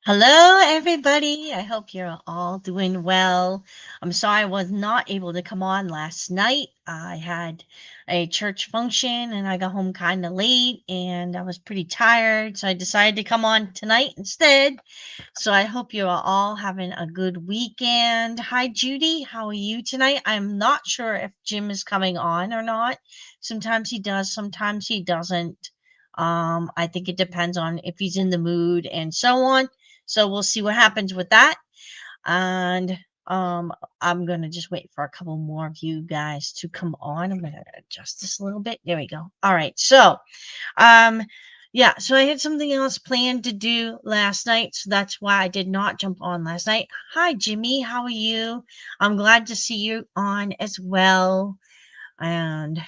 Hello, everybody. I hope you're all doing well. I'm sorry I was not able to come on last night. I had a church function and I got home kind of late and I was pretty tired. So I decided to come on tonight instead. So I hope you are all having a good weekend. Hi, Judy. How are you tonight? I'm not sure if Jim is coming on or not. Sometimes he does, sometimes he doesn't. I think it depends on if he's in the mood and so on. So we'll see what happens with that. And I'm gonna just wait for a couple more of you guys to come on. I'm gonna adjust this a little bit. There we go. All right. So um yeah, so I had something else planned to do last night, so that's why I did not jump on last night. Hi Jimmy, how are you? I'm glad to see you on as well. And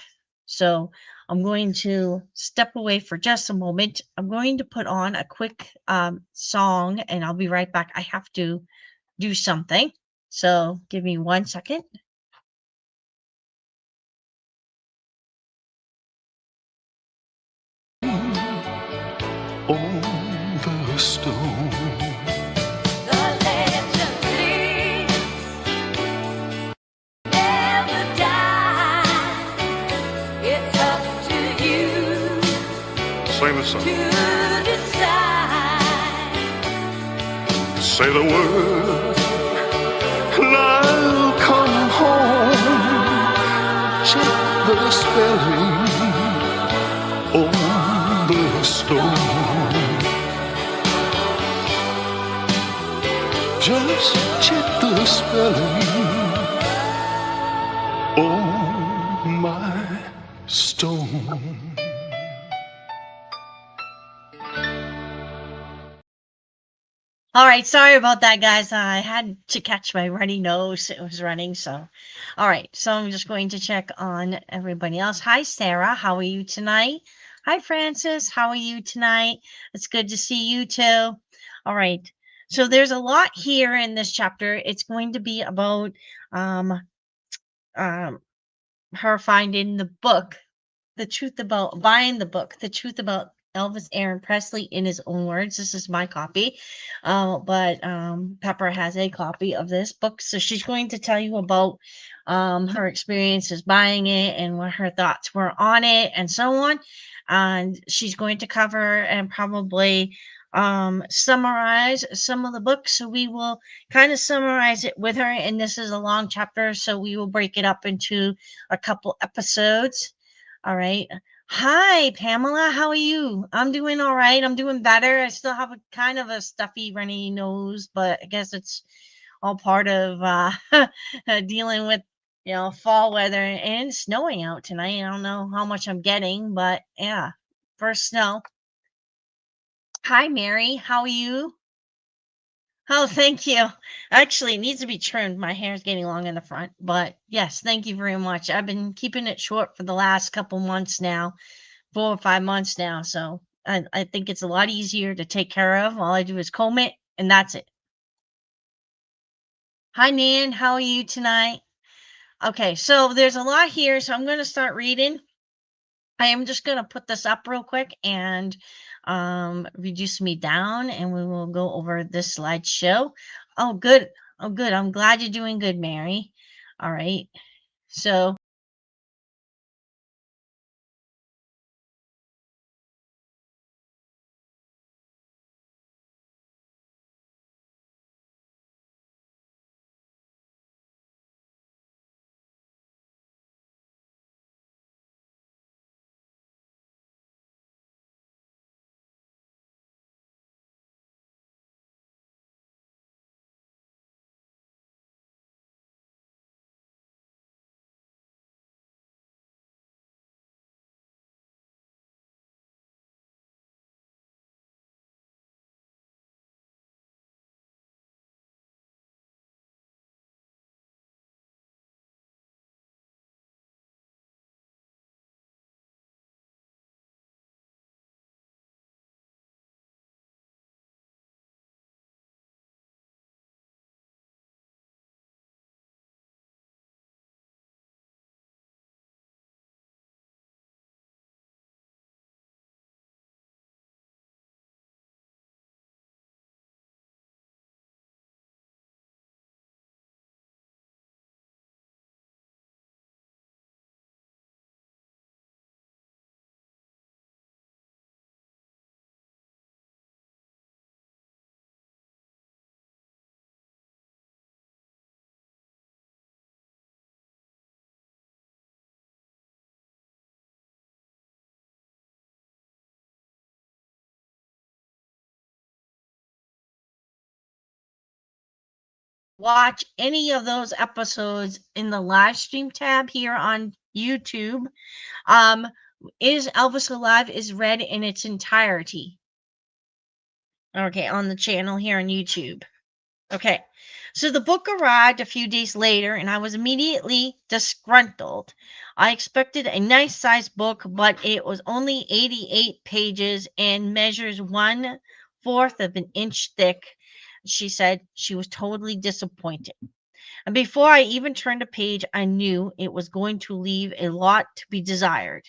so I'm going to step away for just a moment. I'm going to put on a quick song and I'll be right back. I have to do something. So give me 1 second. On the stone. The legend lives, never dies. It's up to you Sing the song. to decide. Say the word, and I'll come home. Check the spelling on the stone. Just check the spelling on my stone. All right, sorry about that, guys. I had to catch my runny nose. It was running, so. All right, so I'm just going to check on everybody else. Hi, Sarah. How are you tonight? Hi, Francis. How are you tonight? It's good to see you too. All right. So there's a lot here in this chapter. It's going to be about um, um, her finding the book, the truth about buying the book, the truth about Elvis Aaron Presley in his own words. This is my copy, but Pepper has a copy of this book, so she's going to tell you about her experiences buying it and what her thoughts were on it, and so on. And she's going to cover and probably summarize some of the books. So we will kind of summarize it with her. And this is a long chapter, so we will break it up into a couple episodes. All right. Hi, Pamela. How are you? I'm doing all right. I'm doing better. I still have a kind of a stuffy, runny nose, but I guess it's all part of dealing with, fall weather and snowing out tonight. I don't know how much I'm getting, but yeah, first snow. Hi, Mary. How are you? Oh, thank you. Actually, it needs to be trimmed. My hair is getting long in the front, but yes, thank you very much. I've been keeping it short for the last couple months now, 4 or 5 months now. So I think it's a lot easier to take care of. All I do is comb it, and that's it. Hi, Nan. How are you tonight? Okay, so there's a lot here, so I'm going to start reading. I am just going to put this up real quick and reduce me down, and we will go over this slideshow. Oh, good. Oh, good. I'm glad you're doing good, Mary. All right. So watch any of those episodes in the live stream tab here on YouTube. Um, is Elvis Alive is read in its entirety. Okay, on the channel here on YouTube. Okay. So the book arrived a few days later, and I was immediately disgruntled. I expected a nice sized book, but it was only 88 pages and measures 1/4 of an inch thick. She said she was totally disappointed. And before I even turned a page, I knew it was going to leave a lot to be desired.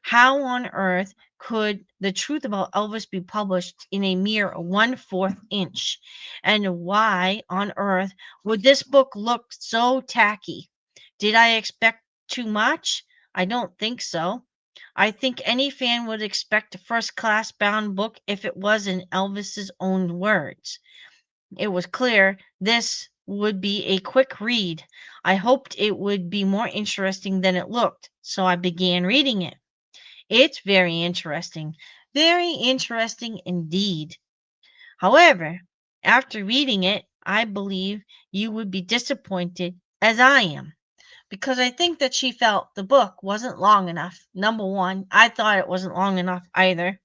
How on earth could the truth about Elvis be published in a mere 1/4 inch? And why on earth would this book look so tacky? Did I expect too much? I don't think so. I think any fan would expect a first class bound book if it was in Elvis's own words. It was clear this would be a quick read. I hoped it would be more interesting than it looked, so I began reading it. It's very interesting indeed. However, after reading it, I believe you would be disappointed as I am because I think that she felt the book wasn't long enough. Number one, I thought it wasn't long enough either.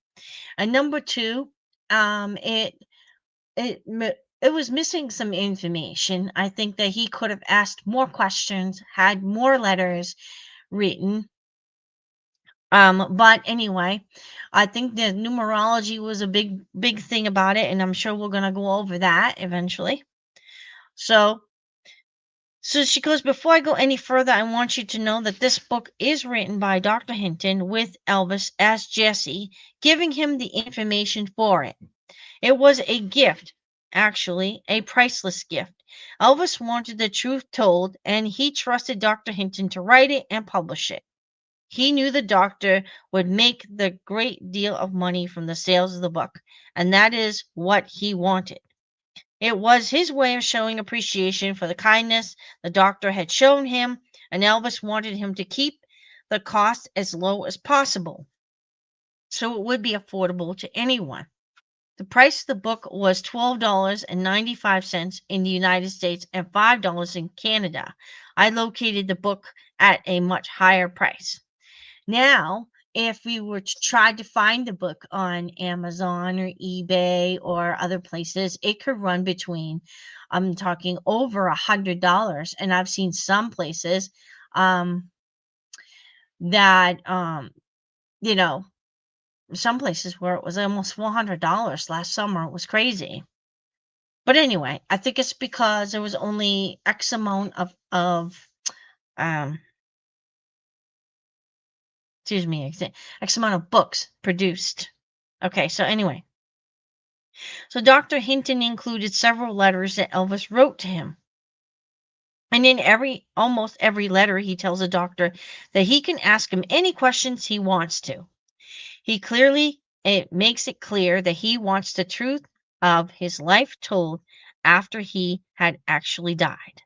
And number two, it it was missing some information. I think that he could have asked more questions, had more letters written. But anyway, I think the numerology was a big thing about it, and I'm sure we're gonna go over that eventually. So, so she goes, before I go any further, I want you to know that this book is written by Dr. Hinton with Elvis as Jesse, giving him the information for it. It was a gift, actually, a priceless gift. Elvis wanted the truth told, and he trusted Dr. Hinton to write it and publish it. He knew the doctor would make the great deal of money from the sales of the book, and that is what he wanted. It was his way of showing appreciation for the kindness the doctor had shown him, and Elvis wanted him to keep the cost as low as possible so it would be affordable to anyone. The price of the book was $12.95 in the United States and $5 in Canada. I located the book at a much higher price. Now, if we were to try to find the book on Amazon or eBay or other places, it could run between, I'm talking over $100. And I've seen some places um, that, you know, some places where it was almost $400 last summer. It was crazy. But anyway, I think it's because there was only X amount of um, excuse me, X amount of books produced. Okay, so anyway, so Dr. Hinton included several letters that Elvis wrote to him. And in almost every letter, he tells the doctor that he can ask him any questions he wants to. It makes it clear that he wants the truth of his life told after he had actually died.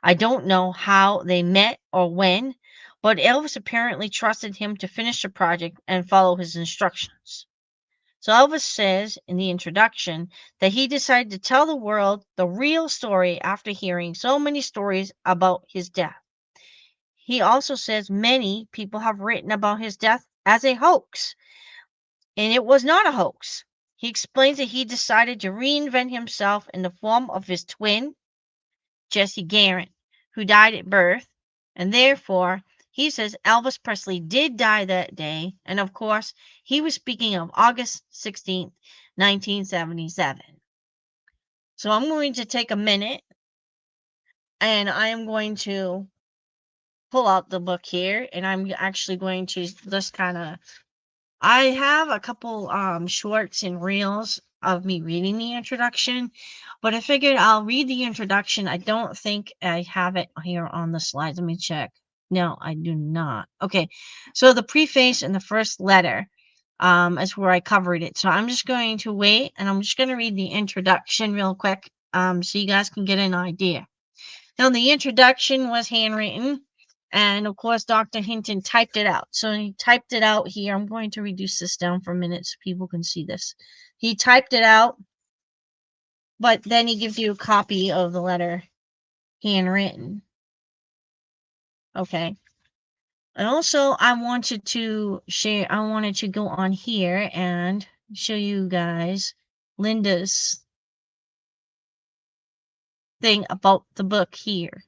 I don't know how they met or when, but Elvis apparently trusted him to finish the project and follow his instructions. So Elvis says in the introduction that he decided to tell the world the real story after hearing so many stories about his death. He also says many people have written about his death as a hoax, and it was not a hoax. He explains that he decided to reinvent himself in the form of his twin, Jesse Garrett, who died at birth, and therefore he says Elvis Presley did die that day, and of course he was speaking of August 16th, 1977. So I'm going to take a minute and I am going to pull out the book here, and I'm actually going to just kind of I have a couple shorts and reels of me reading the introduction, but I figured I'll read the introduction. I don't think I have it here on the slides. Let me check. No, I do not. Okay. So the preface and the first letter is where I covered it. So I'm just going to wait and I'm just going to read the introduction real quick so you guys can get an idea. Now, the introduction was handwritten, and of course, Dr. Hinton typed it out. So he typed it out here. I'm going to reduce this down for a minute so people can see this. He typed it out But then he gives you a copy of the letter handwritten. Okay. And also, I wanted to go on here and show you guys Linda's thing about the book here.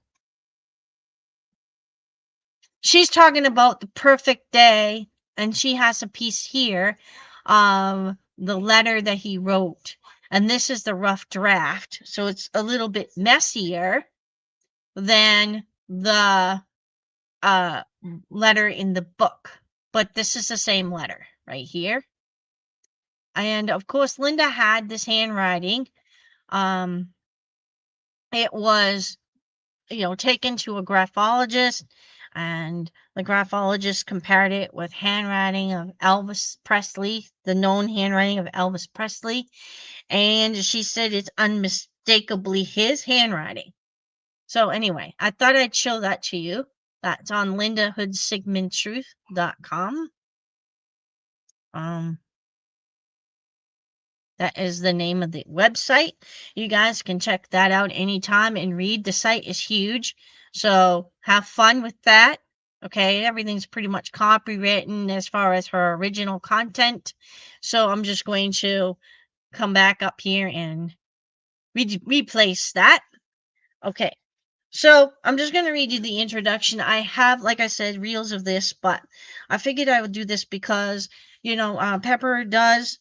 She's talking about the perfect day, and she has a piece here of the letter that he wrote. And this is the rough draft. So it's a little bit messier than the uh, letter in the book. But this is the same letter right here. And of course, Linda had this handwriting. Um, it was, taken to a graphologist, and the graphologist compared it with handwriting of Elvis Presley, the known handwriting of Elvis Presley. And she said it's unmistakably his handwriting. So anyway, I thought I'd show that to you. That's on lindahoodsigmundtruth.com. That is the name of the website. You guys can check that out anytime and read. The site is huge, so have fun with that. Okay, everything's pretty much copywritten as far as her original content. So I'm just going to come back up here and replace that. Okay, so I'm just going to read you the introduction. I have, like I said, reels of this, but I figured I would do this because, Pepper does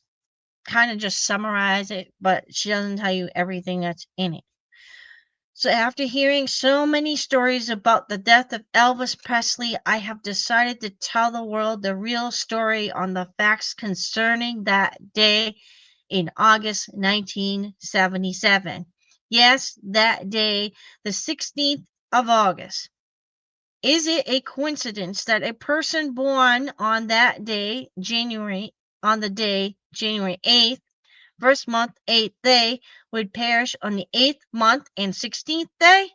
kind of just summarize it, but she doesn't tell you everything that's in it. So after hearing so many stories about the death of Elvis Presley, I have decided to tell the world the real story on the facts concerning that day in August 1977. Yes, that day, the 16th of August. Is it a coincidence that a person born on that day, January 8th, first month, 8th day, would perish on the 8th month and 16th day?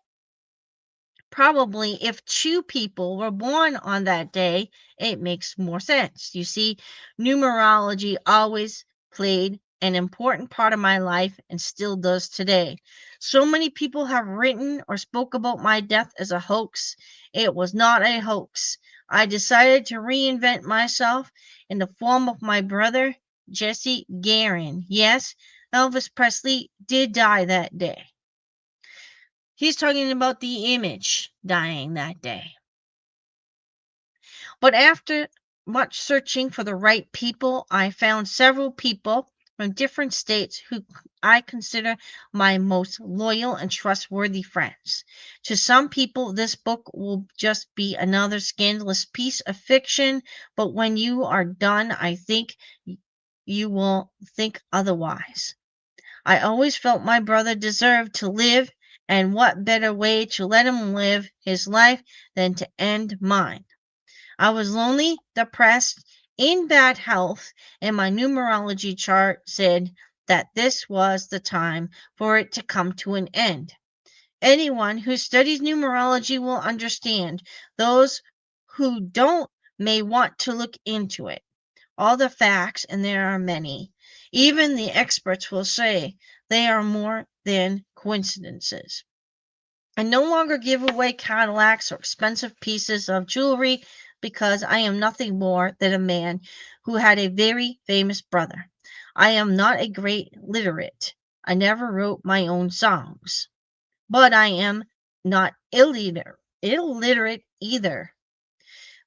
Probably if two people were born on that day, it makes more sense. You see, numerology always played an important part of my life and still does today. So many people have written or spoke about my death as a hoax. It was not a hoax. I decided to reinvent myself in the form of my brother, Jesse Garin. Yes, Elvis Presley did die that day. He's talking about the image dying that day. But after much searching for the right people, I found several people from different states who I consider my most loyal and trustworthy friends. To some people, this book will just be another scandalous piece of fiction, but when you are done, I think you will think otherwise. I always felt my brother deserved to live, and what better way to let him live his life than to end mine? I was lonely, depressed, in bad health, and my numerology chart said that this was the time for it to come to an end. Anyone who studies numerology will understand. Those who don't may want to look into it. All the facts, and there are many. Even the experts will say they are more than coincidences. I no longer give away Cadillacs or expensive pieces of jewelry because I am nothing more than a man who had a very famous brother. I am not a great literate. I never wrote my own songs. But I am not illiterate either.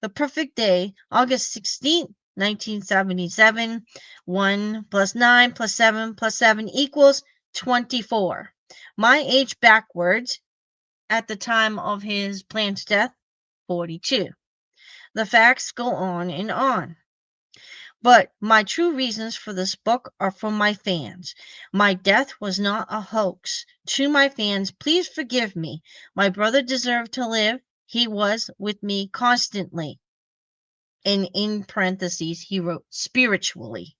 The perfect day, August 16th, 1977. 1 plus 9 plus 7 plus 7 equals 24. My age backwards at the time of his planned death, 42. The facts go on and on. But my true reasons for this book are from my fans. My death was not a hoax. To my fans, please forgive me. My brother deserved to live. He was with me constantly. And in parentheses, he wrote spiritually.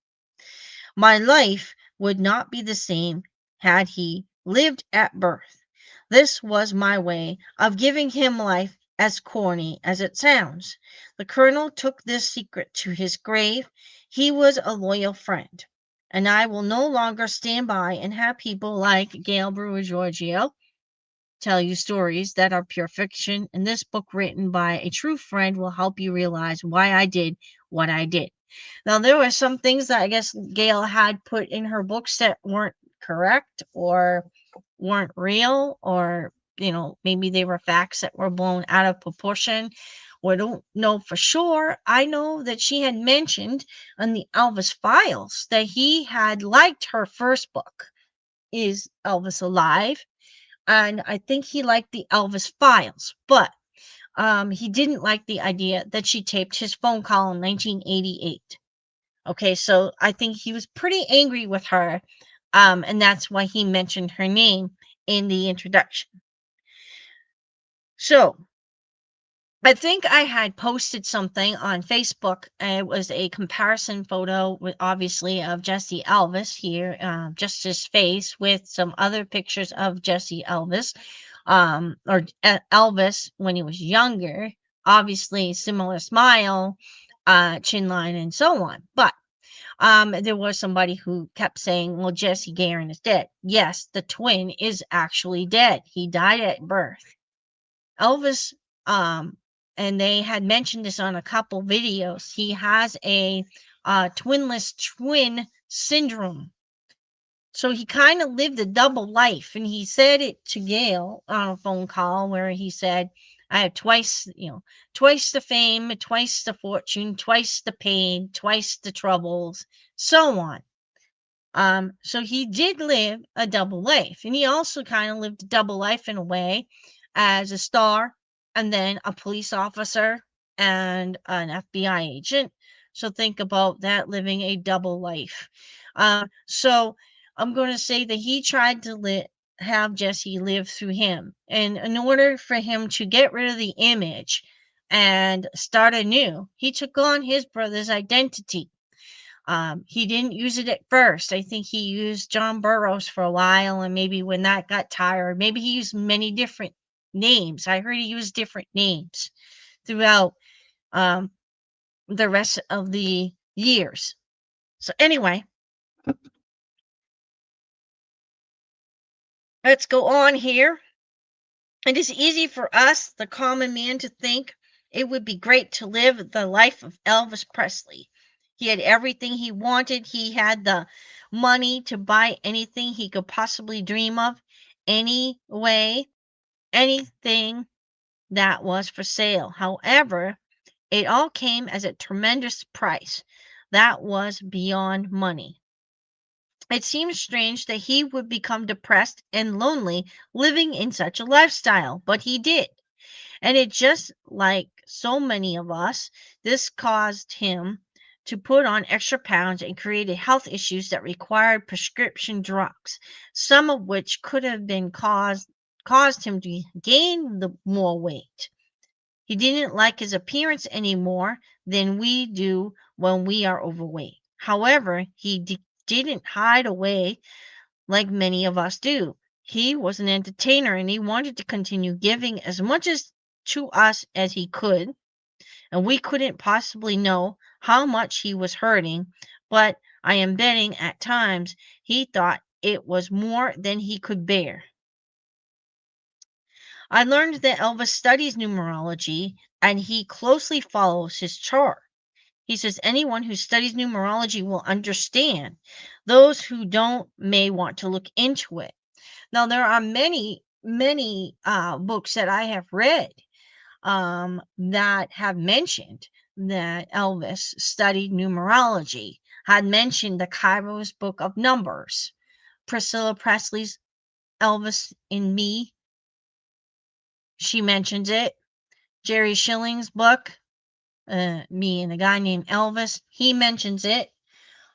My life would not be the same had he lived at birth. This was my way of giving him life, as corny as it sounds. The colonel took this secret to his grave. He was a loyal friend. And I will no longer stand by and have people like Gail Brewer Giorgio tell you stories that are pure fiction. And this book, written by a true friend, will help you realize why I did what I did. Now, there were some things that I guess Gail had put in her books that weren't correct or weren't real, or, maybe they were facts that were blown out of proportion. Or I don't know for sure. I know that she had mentioned on the Elvis files that he had liked her first book, Is Elvis Alive? And I think he liked the Elvis files, but he didn't like the idea that she taped his phone call in 1988. Okay, so I think he was pretty angry with her, and that's why he mentioned her name in the introduction. So I think I had posted something on Facebook. It was a comparison photo, with obviously, of Jesse Elvis here, just his face, with some other pictures of Jesse Elvis, or Elvis when he was younger. Obviously, similar smile, chin line, and so on. But there was somebody who kept saying, well, Jesse Garon is dead. Yes, the twin is actually dead. He died at birth. Elvis, um, and they had mentioned this on a couple videos. He has a twinless twin syndrome. So he kind of lived a double life. And he said it to Gail on a phone call where he said, I have twice the fame, twice the fortune, twice the pain, twice the troubles, so on. So he did live a double life, and he also kind of lived a double life in a way as a star and then a police officer and an FBI agent. So think about that, living a double life. So I'm going to say that he tried to have Jesse live through him. And in order for him to get rid of the image and start anew, he took on his brother's identity. He didn't use it at first. I think he used John Burroughs for a while, and maybe when that got tired, maybe he used many different names. I heard he used different names throughout um, the rest of the years. So anyway, let's go on here. It is easy for us, the common man, to think it would be great to live the life of Elvis Presley. He had everything he wanted. He had the money to buy anything he could possibly dream of, any way, anything that was for sale. However, it all came as a tremendous price that was beyond money. It seems strange that he would become depressed and lonely living in such a lifestyle, but he did. And it just like so many of us, this caused him to put on extra pounds and created health issues that required prescription drugs, some of which could have been caused him to gain the more weight. He didn't like his appearance any more than we do when we are overweight. However, he didn't hide away like many of us do. He was an entertainer and he wanted to continue giving as much as to us as he could, and we couldn't possibly know how much he was hurting, but I am betting at times he thought it was more than he could bear. I learned that Elvis studies numerology and he closely follows his chart. He says anyone who studies numerology will understand. Those who don't may want to look into it. Now, there are many books that I have read that have mentioned that Elvis studied numerology, had mentioned the Cairo's Book of Numbers, Priscilla Presley's Elvis in Me, she mentions it, Jerry Schilling's book, Me and a Guy Named Elvis, he mentions it.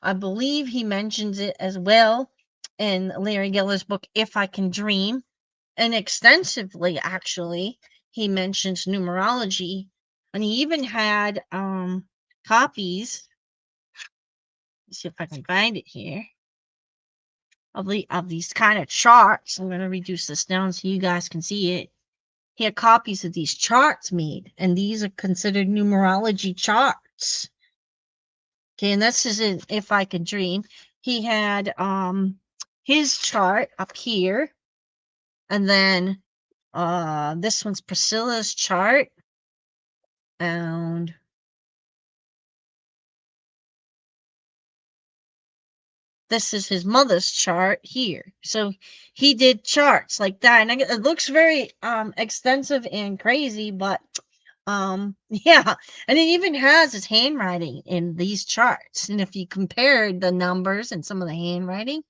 I believe he mentions it as well in Larry Geller's book, If I Can Dream. And extensively, actually, he mentions numerology. And he even had copies. Let's see if I can find it here. Of these kind of charts. I'm going to reduce this down so you guys can see it. He had copies of these charts made, and these are considered numerology charts. Okay, and this is in If I Could Dream. he had his chart up here, and then this one's Priscilla's chart, and this is his mother's chart here. So he did charts like that, and it looks very extensive and crazy, but yeah, and it even has his handwriting in these charts. And if you compare the numbers and some of the handwriting,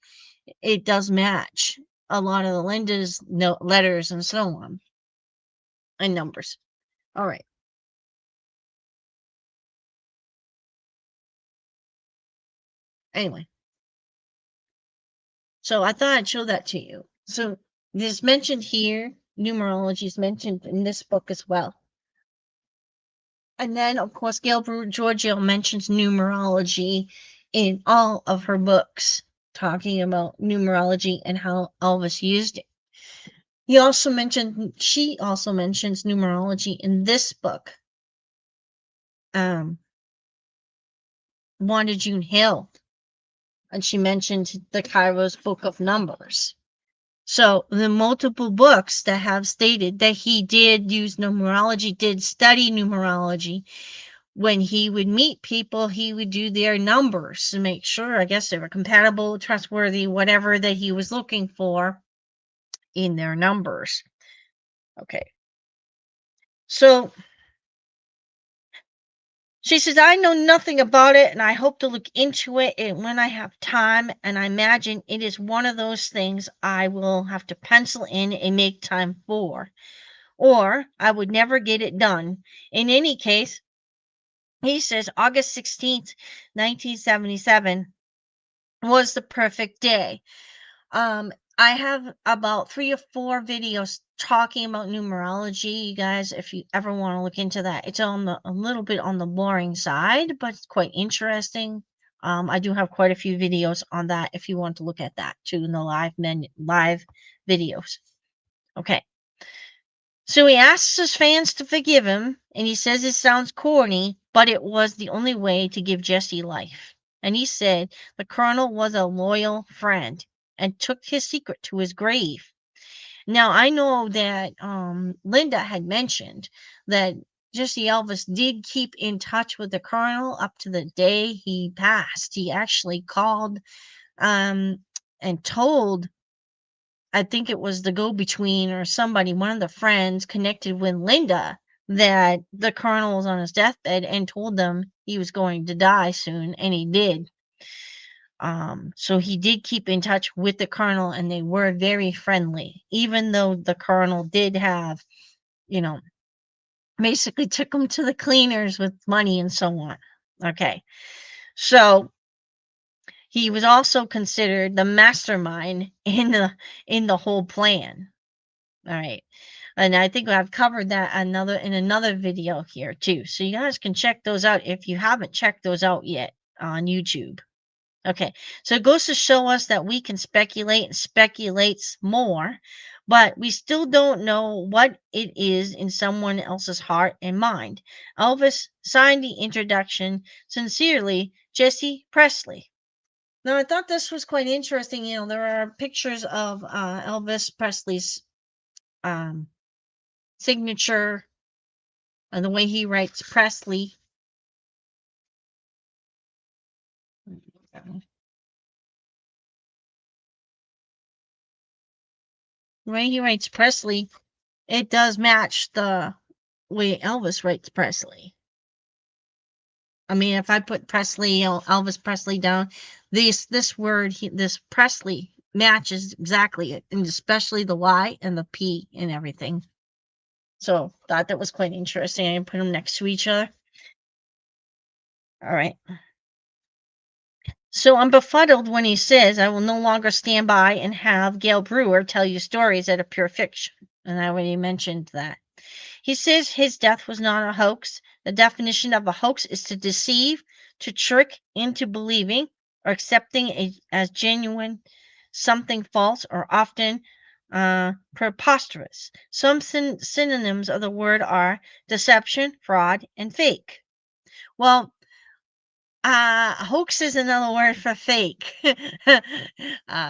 it does match a lot of the Linda's letters and so on, and numbers. All right. Anyway, so I thought I'd show that to you. So this mentioned here, numerology is mentioned in this book as well. And then, of course, Gail Giorgio mentions numerology in all of her books, talking about numerology and how Elvis used it. She also mentions numerology in this book, um, Wanda June Hill, and she mentioned the Kairos Book of Numbers. So the multiple books that have stated that he did use numerology, did study numerology. When he would meet people, he would do their numbers to make sure, I guess, they were compatible, trustworthy, whatever that he was looking for in their numbers. Okay. So she says, I know nothing about it and I hope to look into it when I have time. And I imagine it is one of those things I will have to pencil in and make time for, or I would never get it done. In any case, he says August 16th, 1977 was the perfect day. I have about 3 or 4 videos talking about numerology. You guys, if you ever want to look into that, it's on a little bit on the boring side, but it's quite interesting. I do have quite a few videos on that if you want to look at that too in the live videos. Okay. So he asks his fans to forgive him, and he says it sounds corny, but it was the only way to give Jesse life. And he said the colonel was a loyal friend and took his secret to his grave. Now I know that Linda had mentioned that Jesse Elvis did keep in touch with the colonel up to the day he passed. He actually called um, and told, I think it was the go-between or somebody, one of the friends connected with Linda, that the colonel was on his deathbed and told them he was going to die soon, and he did. So he did keep in touch with the colonel, and they were very friendly, even though the colonel did have, you know, basically took him to the cleaners with money and so on. Okay, so he was also considered the mastermind in the whole plan. All right. And I think I've covered that in another video here too. So you guys can check those out if you haven't checked those out yet on YouTube. Okay. So it goes to show us that we can speculate and speculates more, but we still don't know what it is in someone else's heart and mind. Elvis signed the introduction. Sincerely, Jesse Presley. Now, I thought this was quite interesting. There are pictures of Elvis Presley's um, signature and the way he writes Presley. The way he writes Presley, it does match the way Elvis writes Presley. I mean, if I put Presley, Elvis Presley down, this word, this Presley matches exactly it, and especially the Y and the P and everything. So thought that was quite interesting. I put them next to each other. All right. So I'm befuddled when he says, I will no longer stand by and have Gail Brewer tell you stories that are pure fiction. And I already mentioned that. He says his death was not a hoax. The definition of a hoax is to deceive, to trick into believing or accepting as genuine something false or often preposterous. Some synonyms of the word are deception, fraud, and fake. Well, Hoax is another word for fake.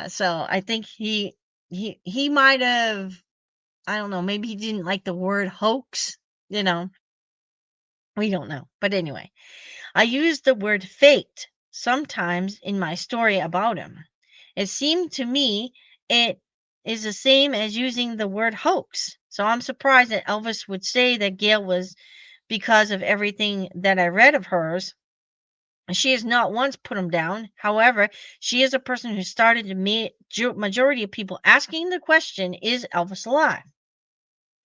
So I think he might have, I don't know, maybe he didn't like the word hoax, you know. We don't know. But anyway, I used the word faked sometimes in my story about him. It seemed to me it is the same as using the word hoax. So I'm surprised that Elvis would say that Gail was because of everything that I read of hers. She has not once put him down. However, she is a person who started the majority of people asking the question, is Elvis alive?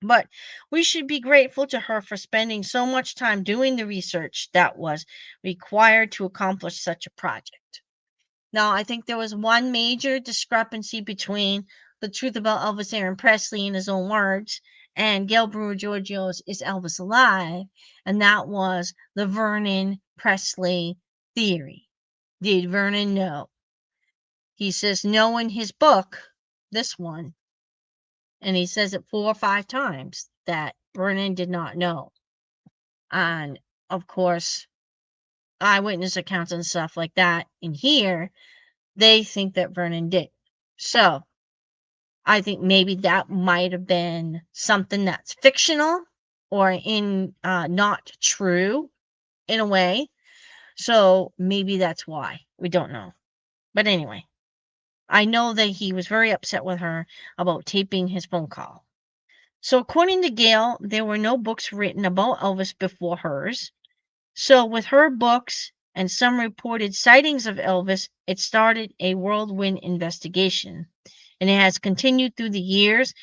But we should be grateful to her for spending so much time doing the research that was required to accomplish such a project. Now, I think there was one major discrepancy between the truth about Elvis Aaron Presley in his own words and Gail Brewer Giorgio's Is Elvis Alive? And that was the Vernon Presley theory. Did Vernon know? He says no in his book, this one, and he says it 4 or 5 times that Vernon did not know. And of course, eyewitness accounts and stuff like that in here, they think that Vernon did. So I think maybe that might have been something that's fictional or in not true in a way. So maybe that's why. We don't know. But anyway, I know that he was very upset with her about taping his phone call. So according to Gail, there were no books written about Elvis before hers. So with her books and some reported sightings of Elvis, it started a whirlwind investigation. And it has continued through the years,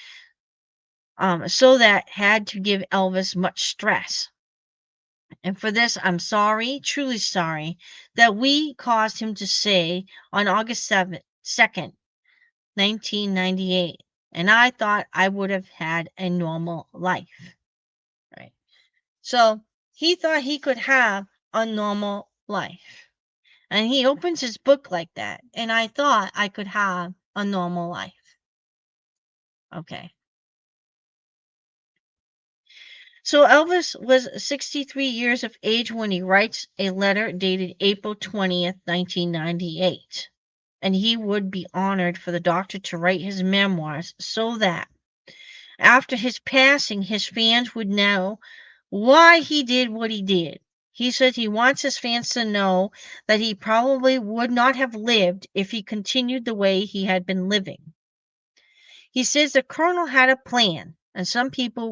so that had to give Elvis much stress. And for this, I'm sorry, truly sorry, that we caused him to say on August 2nd, 1998, and I thought I would have had a normal life. Right. So he thought he could have a normal life. And he opens his book like that. And I thought I could have a normal life. Okay. So Elvis was 63 years of age when he writes a letter dated April 20th, 1998. And he would be honored for the doctor to write his memoirs so that after his passing, his fans would know why he did what he did. He says he wants his fans to know that he probably would not have lived if he continued the way he had been living. He says the colonel had a plan, and some people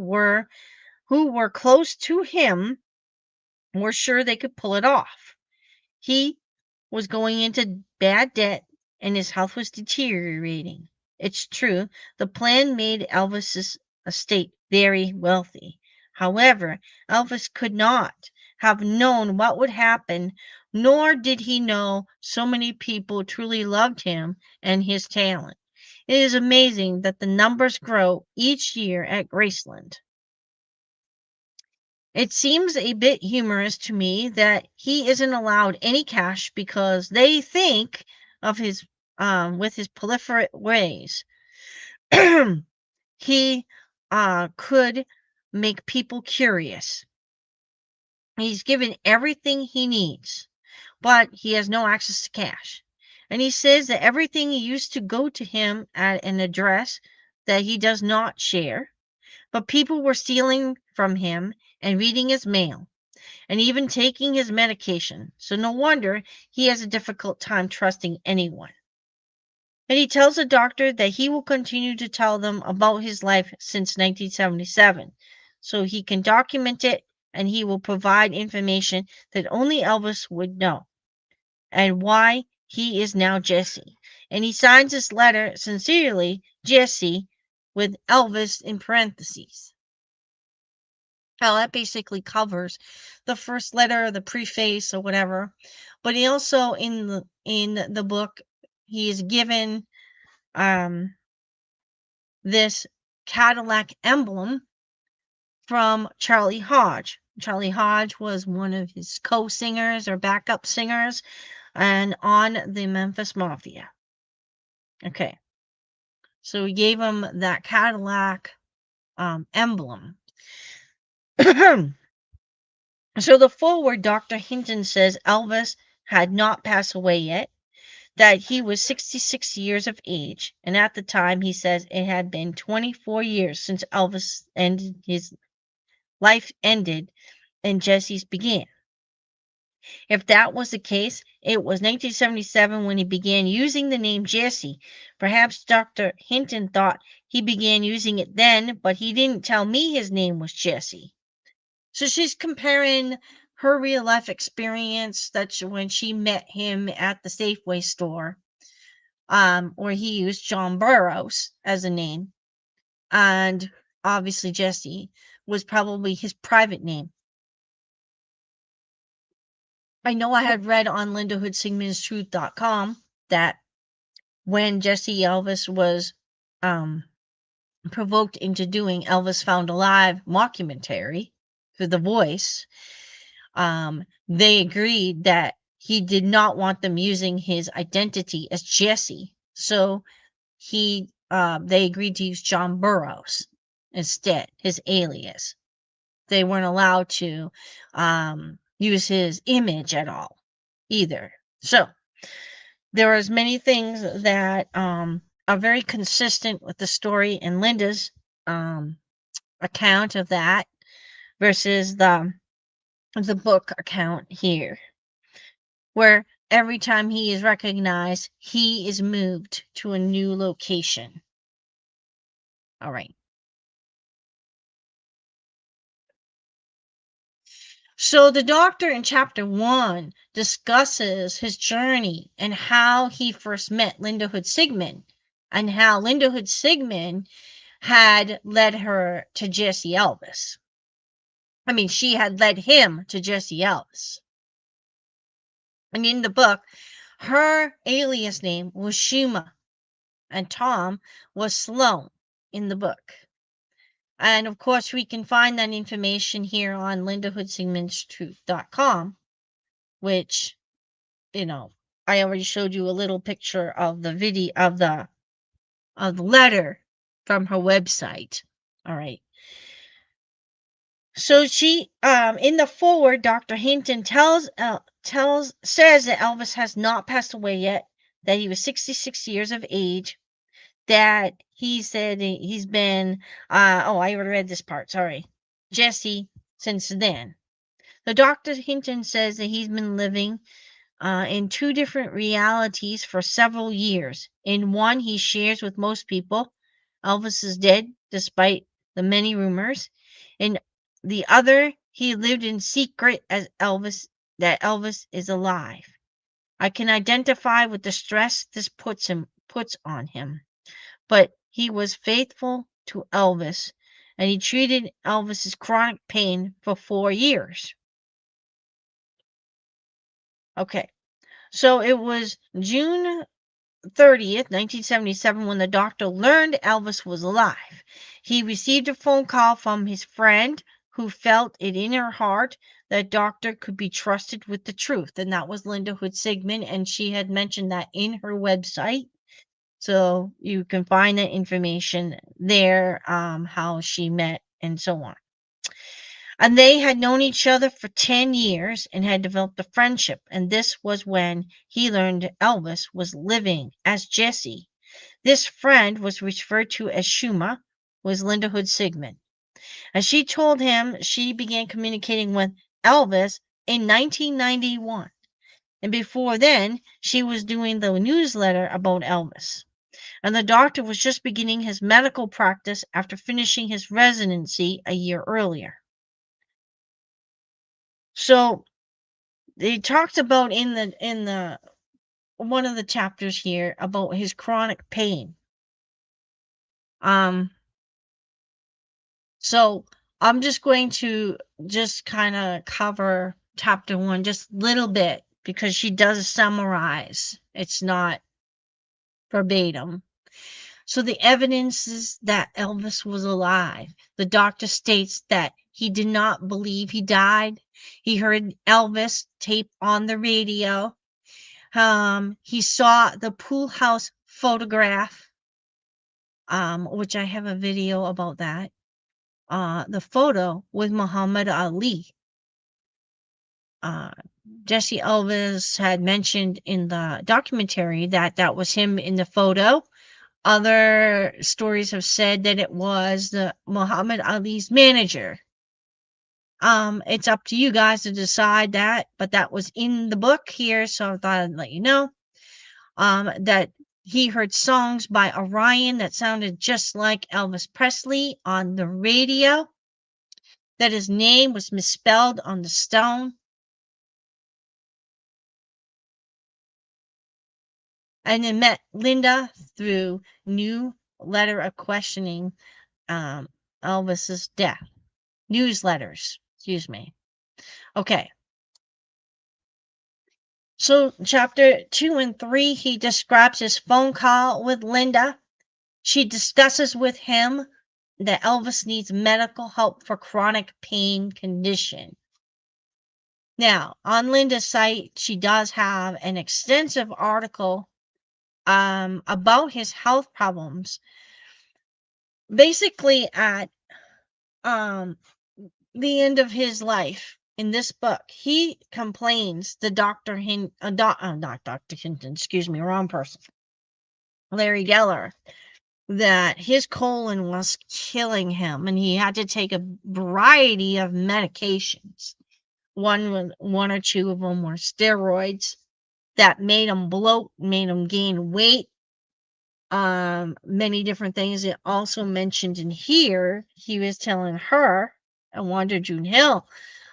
who were close to him were sure they could pull it off. He was going into bad debt and his health was deteriorating. It's true, the plan made Elvis's estate very wealthy. However, Elvis could not have known what would happen, nor did he know so many people truly loved him and his talent. It is amazing that the numbers grow each year at Graceland. It seems a bit humorous to me that he isn't allowed any cash because they think of his with his proliferate ways. He could make people curious. He's given everything he needs, but he has no access to cash. And he says that everything used to go to him at an address that he does not share, but people were stealing from him and reading his mail and even taking his medication. So no wonder he has a difficult time trusting anyone. And he tells the doctor that he will continue to tell them about his life since 1977 so he can document it and he will provide information that only Elvis would know and why he is now Jesse. And he signs this letter sincerely, Jesse, with Elvis in parentheses. Well, that basically covers the first letter, the preface, or whatever. But he also in the book he is given this Cadillac emblem from Charlie Hodge. Charlie Hodge was one of his co-singers or backup singers and on the Memphis Mafia. Okay. So we gave him that Cadillac emblem. So the forward, Dr. Hinton says Elvis had not passed away yet, that he was 66 years of age, and at the time he says it had been 24 years since Elvis ended his life ended and Jesse's began. If that was the case, it was 1977 when he began using the name Jesse. Perhaps Dr. Hinton thought he began using it then, but he didn't tell me his name was Jesse. So she's comparing her real life experience when she met him at the Safeway store, where he used John Burroughs as a name, and obviously Jesse was probably his private name. I know I had read on LindaHoodSigman'sTruth.com that when Jesse Elvis was provoked into doing Elvis Found Alive mockumentary through The Voice, they agreed that he did not want them using his identity as Jesse. So they agreed to use John Burroughs instead, his alias. They weren't allowed to use his image at all either. So there is many things that are very consistent with the story in Linda's account of that versus the book account here, where every time he is recognized, he is moved to a new location. All right. So the doctor in chapter 1 discusses his journey and how he first met Linda Hood Sigmund and how Linda Hood Sigmund had led her to Jesse Elvis. I mean, she had led him to Jesse Elvis. And in the book, her alias name was Shuma, and Tom was Sloan in the book. And of course, we can find that information here on LindaHoodSigman'sTruth.com, which, I already showed you a little picture of the video of the letter from her website. All right. So she, in the forward, Dr. Hinton says that Elvis has not passed away yet, that he was 66 years of age, that he said he's been, I already read this part, sorry, Jesse since then. The Dr. Hinton says that he's been living in two different realities for several years. In one, he shares with most people Elvis is dead, despite the many rumors. In the other, he lived in secret as that Elvis is alive. I can identify with the stress this puts on him. But he was faithful to Elvis, and he treated Elvis's chronic pain for 4 years. Okay. So it was June 30th, 1977, when the doctor learned Elvis was alive. He received a phone call from his friend who felt it in her heart that doctor could be trusted with the truth. And that was Linda Hood Sigmund, and she had mentioned that in her website. So you can find that information there, how she met and so on. And they had known each other for 10 years and had developed a friendship. And this was when he learned Elvis was living as Jesse. This friend was referred to as Shuma, was Linda Hood Sigmund. And she told him she began communicating with Elvis in 1991. And before then, she was doing the newsletter about Elvis. And the doctor was just beginning his medical practice after finishing his residency a year earlier. So they talked about in the one of the chapters here about his chronic pain. So I'm just going to just kind of cover chapter 1 just a little bit because she does summarize. It's not verbatim. So the evidence is that Elvis was alive. The doctor states that he did not believe he died. He heard Elvis tape on the radio. He saw the pool house photograph, which I have a video about that. The photo with Muhammad Ali. Jesse Elvis had mentioned in the documentary that that was him in the photo. Other stories have said that it was the Muhammad Ali's manager. It's up to you guys to decide that, but that was in the book here, so I thought I'd let you know. That he heard songs by Orion that sounded just like Elvis Presley on the radio, that his name was misspelled on the stone, and then met Linda through new letter of questioning um, Elvis's death. Newsletters, excuse me. Okay. So, chapter 2 and 3, he describes his phone call with Linda. She discusses with him that Elvis needs medical help for chronic pain condition. Now, on Linda's site, she does have an extensive article about his health problems. Basically, at um, the end of his life in this book, he complains to not Dr. Hinton, excuse me, wrong person, Larry Geller, that his colon was killing him and he had to take a variety of medications. One or two of them were steroids that made him bloat, made him gain weight, many different things. It also mentioned in here, he was telling her, and Wanda June Hill,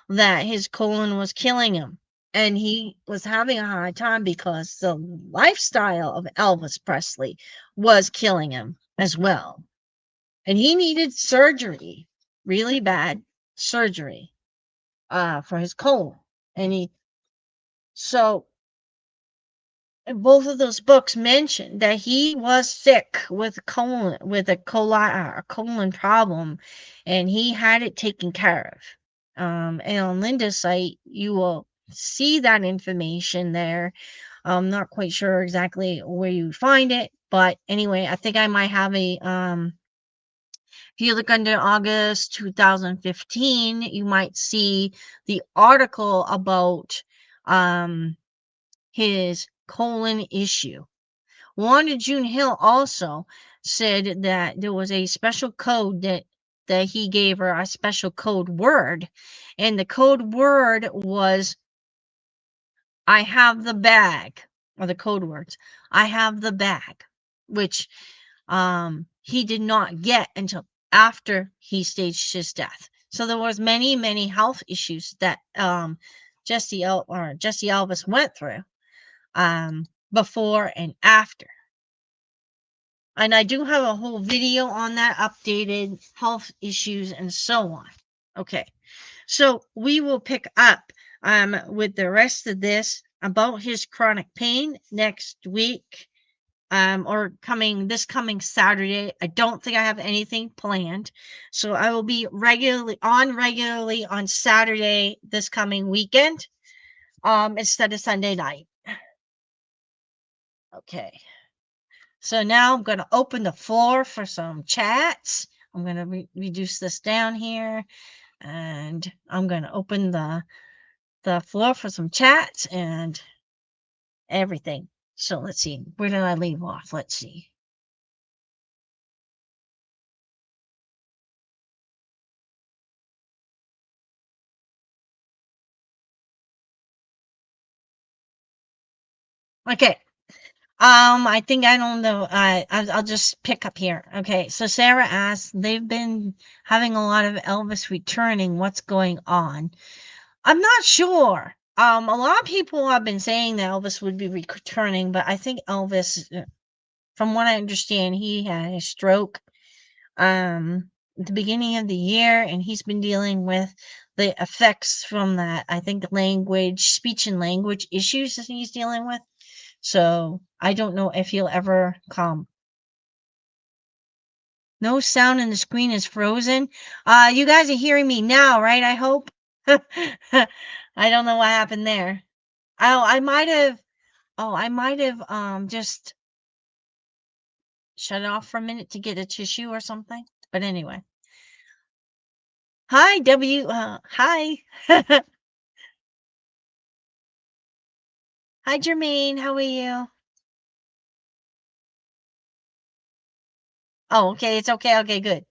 that his colon was killing him. And he was having a hard time because the lifestyle of Elvis Presley was killing him as well. And he needed surgery, really bad surgery, for his colon. And so both of those books mentioned that he was sick with a colon problem, and he had it taken care of. And on Linda's site, you will see that information there. I'm not quite sure exactly where you find it, but anyway, I think I might have if you look under August 2015, you might see the article about his colon issue. Wanda June Hill also said that there was a special code that he gave her, a special code word, and the code word was "I have the bag," or the code words "I have the bag," which he did not get until after he staged his death. So there was many health issues that Jesse Elvis went through before and after. And I do have a whole video on that, updated health issues and so on. Okay. So we will pick up with the rest of this about his chronic pain next week, or coming Saturday. I don't think I have anything planned, so I will be regularly on Saturday this coming weekend, instead of Sunday night. Okay. So now I'm going to open the floor for some chats. I'm going to reduce this down here, and I'm going to open the floor for some chats and everything. So let's see. Where did I leave off? Let's see. Okay. I think I don't know. I'll just pick up here. Okay. So Sarah asks, they've been having a lot of Elvis returning. What's going on? I'm not sure. A lot of people have been saying that Elvis would be returning, but I think Elvis, from what I understand, he had a stroke at the beginning of the year, and he's been dealing with the effects from that. I think speech and language issues that he's dealing with. So I don't know if he'll ever come. No sound and the screen is frozen. You guys are hearing me now, right? I hope. I don't know what happened there. Oh, I might have just shut it off for a minute to get a tissue or something. But anyway. Hi, hi. Hi, Jermaine. How are you? Oh, okay. It's okay. Okay, good.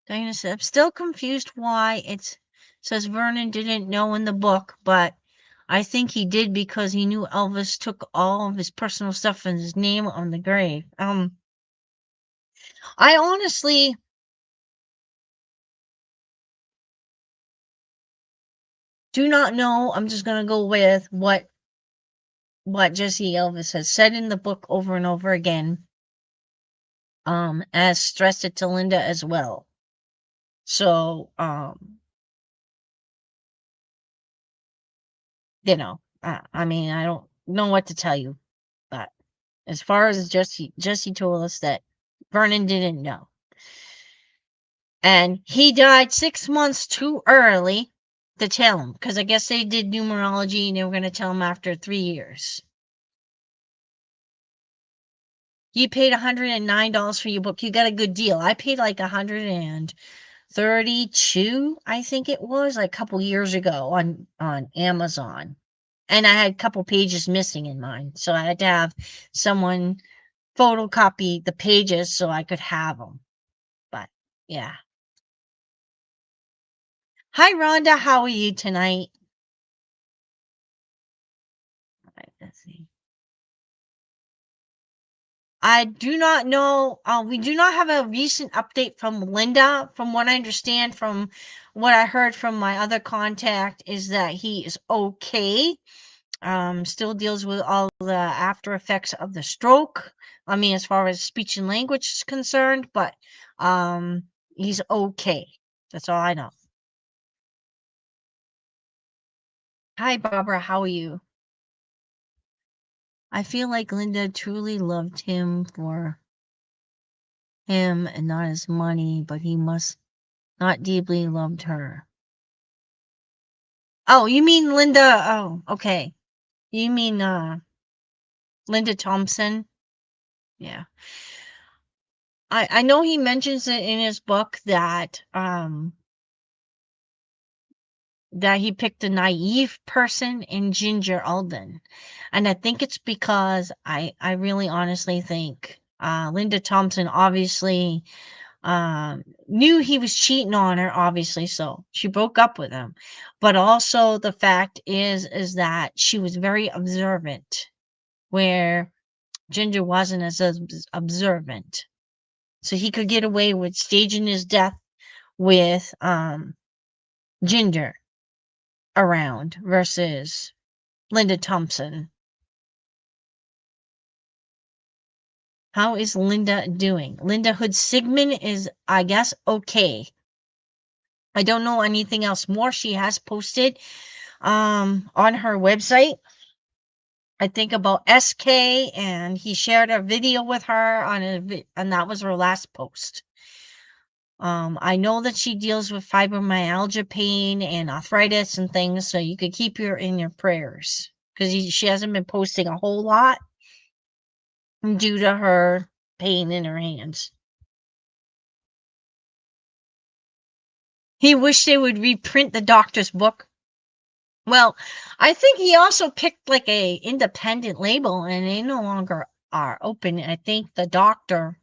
Diana said, I'm still confused why it says Vernon didn't know in the book, but I think he did because he knew Elvis took all of his personal stuff and his name on the grave. I honestly do not know. I'm just gonna go with what Jesse Elvis has said in the book over and over again. As stressed it to Linda as well. So, I mean, I don't know what to tell you, but as far as Jesse told us that Vernon didn't know. And he died 6 months too early to tell him, because I guess they did numerology and they were going to tell him after 3 years. You paid $109 for your book. You got a good deal. I paid like 132, I think it was, like a couple years ago on Amazon. And I had a couple pages missing in mine, so I had to have someone photocopy the pages so I could have them. But yeah. Hi, Rhonda. How are you tonight? Right, let's see. I do not know. We do not have a recent update from Linda. From what I understand, from what I heard from my other contact, is that he is okay. Still deals with all the after effects of the stroke. I mean, as far as speech and language is concerned, but he's okay. That's all I know. Hi, Barbara. How are you? I feel like Linda truly loved him for him and not his money, but he must not deeply loved her. Oh, you mean Linda? Oh, okay. You mean Linda Thompson? Yeah. I know he mentions it in his book that he picked a naive person in Ginger Alden. And I think it's because I really honestly think Linda Thompson obviously knew he was cheating on her, obviously, so she broke up with him. But also the fact is that she was very observant, where Ginger wasn't as observant. So he could get away with staging his death with Ginger around versus Linda Thompson. How is Linda doing? Linda Hood Sigmund is, I guess, okay. I don't know anything else more she has posted on her website. I think about SK, and he shared a video with her and that was her last post. I know that she deals with fibromyalgia pain and arthritis and things, so you could keep her in your prayers because she hasn't been posting a whole lot due to her pain in her hands. He wished they would reprint the doctor's book. Well, I think he also picked like a independent label and they no longer are open. I think the doctor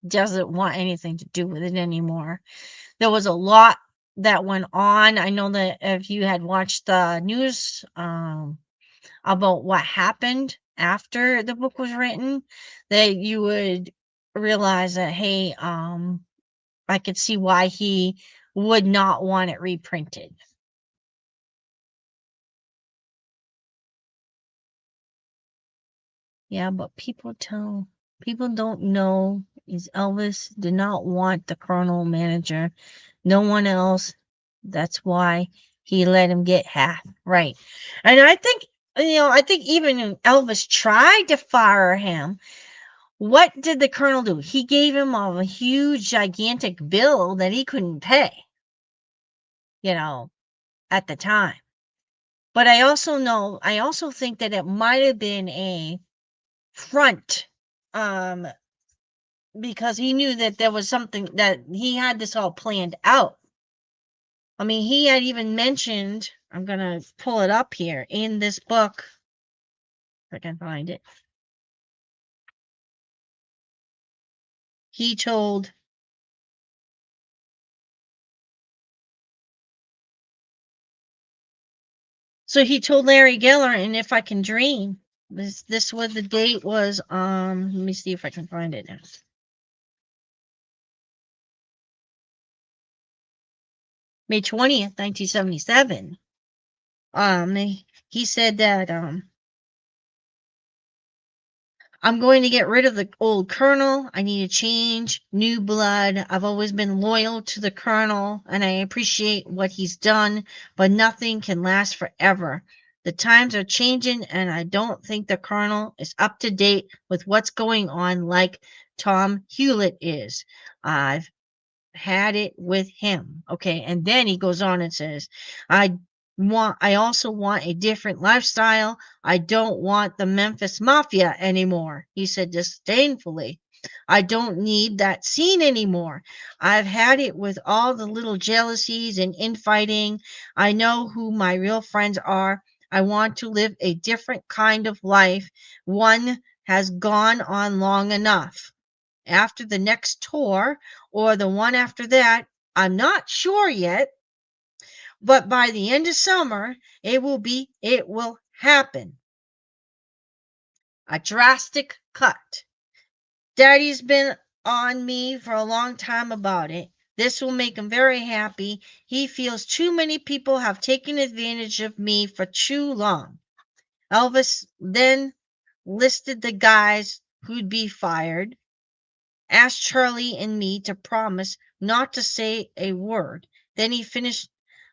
doesn't want anything to do with it anymore. There was a lot that went on. I know that if you had watched the news about what happened after the book was written, that you would realize that, hey, I could see why he would not want it reprinted. Yeah, but people don't know is Elvis did not want the colonel manager, no one else. That's why he let him get half. Right. And I think, I think even when Elvis tried to fire him, what did the colonel do? He gave him a huge, gigantic bill that he couldn't pay, you know, at the time. But I also think that it might have been a front, um, because he knew that there was something that he had this all planned out. I mean, he had even mentioned, I'm going to pull it up here in this book, if I can find it. He told Larry Geller in If I Can Dream. This was the date was let me see if I can find it now. May 20th, 1977. He said that I'm going to get rid of the old colonel. I need a change, new blood. I've always been loyal to the colonel, and I appreciate what he's done, but nothing can last forever. The times are changing, and I don't think the colonel is up to date with what's going on like Tom Hewlett is. I've had it with him. Okay. And then he goes on and says, I also want a different lifestyle. I don't want the Memphis Mafia anymore, he said disdainfully. I don't need that scene anymore. I've had it with all the little jealousies and infighting. I know who my real friends are. I want to live a different kind of life. One has gone on long enough. After the next tour or the one after that, I'm not sure yet, but by the end of summer, it will happen. A drastic cut. Daddy's been on me for a long time about it. This will make him very happy. He feels too many people have taken advantage of me for too long. Elvis then listed the guys who'd be fired, asked Charlie and me to promise not to say a word. Then he finished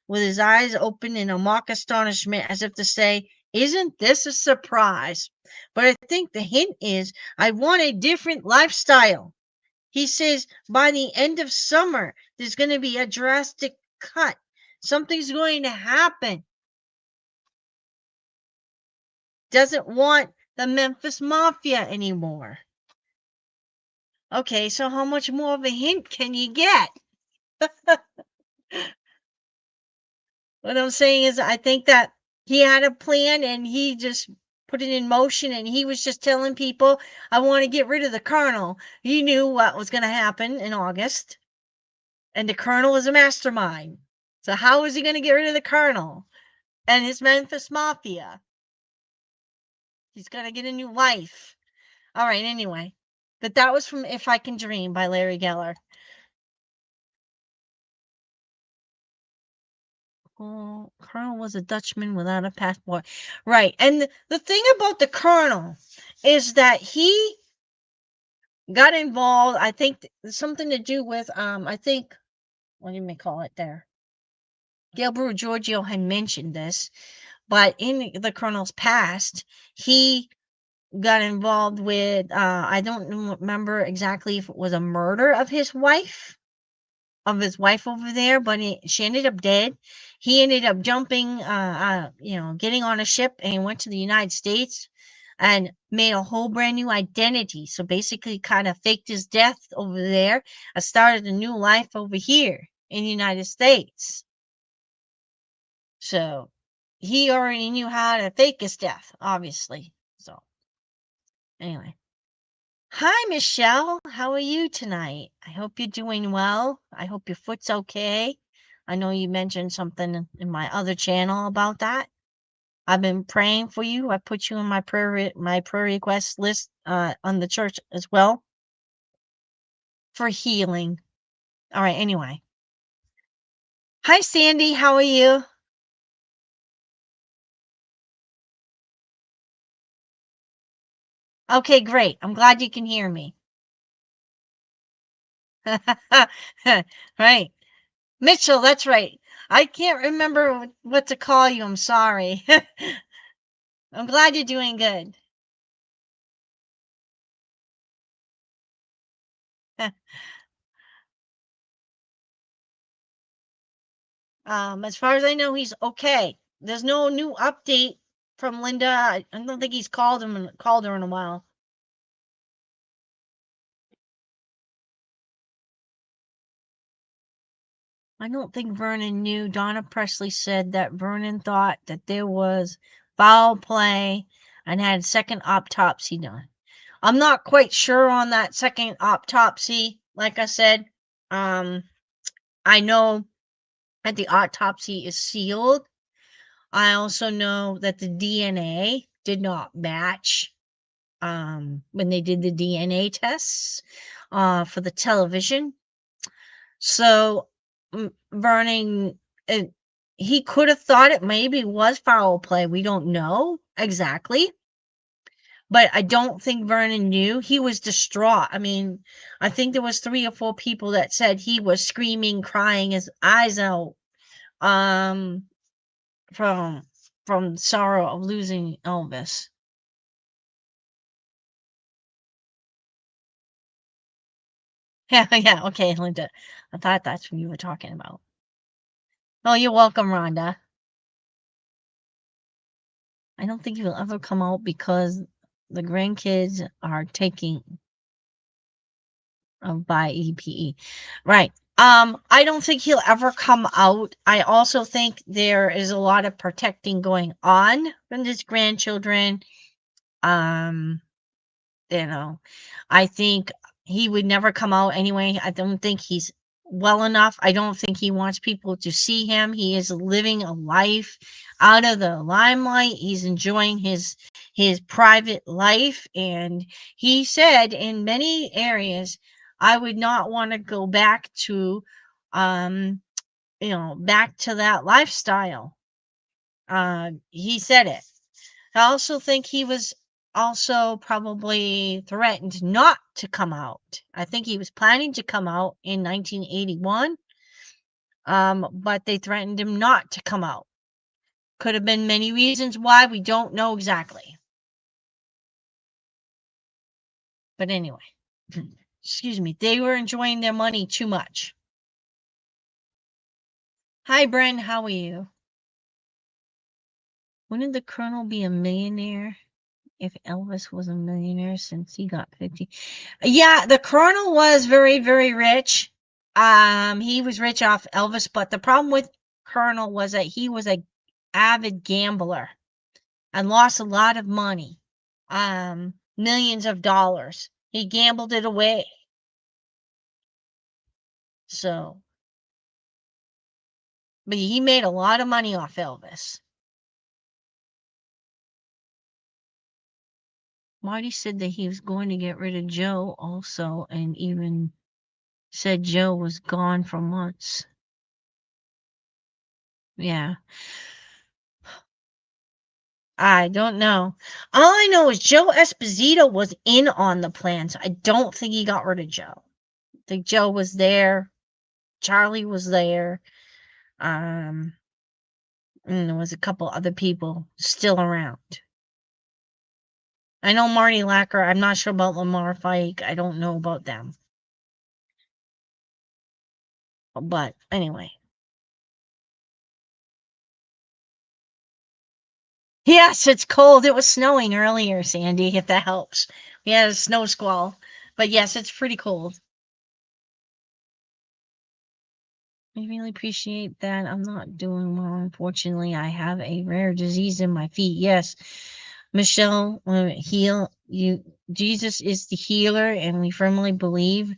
with his eyes open in a mock astonishment, as if to say, "Isn't this a surprise? But I think the hint is I want a different lifestyle." He says by the end of summer, there's going to be a drastic cut. Something's going to happen. Doesn't want the Memphis Mafia anymore. Okay, so how much more of a hint can you get? What I'm saying is, I think that he had a plan and he just put it in motion, and he was just telling people, I want to get rid of the colonel. He knew what was going to happen in August, and the colonel was a mastermind. So, how is he going to get rid of the colonel and his Memphis Mafia? He's going to get a new life. All right, anyway. But that was from If I Can Dream by Larry Geller. Oh, Colonel was a Dutchman without a passport. Right. And the thing about the Colonel is that he got involved, I think something to do with, I think, what do you may call it there? Gabriel Giorgio had mentioned this, but in the Colonel's past, he got involved with, I don't remember exactly if it was a murder of his wife over there, but she ended up dead. He ended up jumping, getting on a ship and went to the United States and made a whole brand new identity. So basically, kind of faked his death over there and started a new life over here in the United States. So he already knew how to fake his death, obviously. So anyway. Hi, Michelle. How are you tonight? I hope you're doing well. I hope your foot's okay. I know you mentioned something in my other channel about that. I've been praying for you. I put you in my prayer request list on the church as well for healing. All right, anyway. Hi, Sandy. How are you? Okay, great. I'm glad you can hear me. Right. Mitchell, that's right. I can't remember what to call you. I'm sorry. I'm glad you're doing good. As far as I know, he's okay. There's no new update from Linda. I don't think he's called her in a while. I don't think Vernon knew. Donna Presley said that Vernon thought that there was foul play and had second autopsy done. I'm not quite sure on that second autopsy. Like I said, I know that the autopsy is sealed. I also know that the DNA did not match when they did the DNA tests for the television. So Vernon, he could have thought it maybe was foul play. We don't know exactly. But I don't think Vernon knew. He was distraught. I mean, I think there was 3 or 4 people that said he was screaming, crying his eyes out, um, from sorrow of losing Elvis. Yeah, yeah, okay, Linda. I thought that's what you were talking about. Oh, you're welcome, Rhonda. I don't think he'll ever come out because the grandkids are taking by EPE. Right. I don't think he'll ever come out. I also think there is a lot of protecting going on from his grandchildren. Um, you know, I think he would never come out anyway. I don't think he's well enough. I don't think he wants people to see him. He is living a life out of the limelight. He's enjoying his private life, and he said in many areas, I would not want to go back to um back to that lifestyle. He said it. I also think he was also probably threatened not to come out. I think he was planning to come out in 1981, but they threatened him not to come out. Could have been many reasons why. We don't know exactly. But anyway, excuse me, they were enjoying their money too much. Hi, Bren, how are you? Wouldn't the Colonel be a millionaire if Elvis was a millionaire since he got 50? Yeah, the Colonel was very, very rich. He was rich off Elvis, but the problem with Colonel was that he was a avid gambler and lost a lot of money. Millions of dollars. He gambled it away. So, but he made a lot of money off Elvis. Marty said that he was going to get rid of Joe also, and even said Joe was gone for months. Yeah. I don't know. All I know is Joe Esposito was in on the plans. I don't think he got rid of Joe. I think Joe was there. Charlie was there. And there was a couple other people still around. I know Marty Lacker. I'm not sure about Lamar Fike. I don't know about them. But anyway. Yes, it's cold. It was snowing earlier, Sandy, if that helps. We had a snow squall. But yes, it's pretty cold. I really appreciate that. I'm not doing well, unfortunately. I have a rare disease in my feet. Yes, Michelle, heal you. Jesus is the healer, and we firmly believe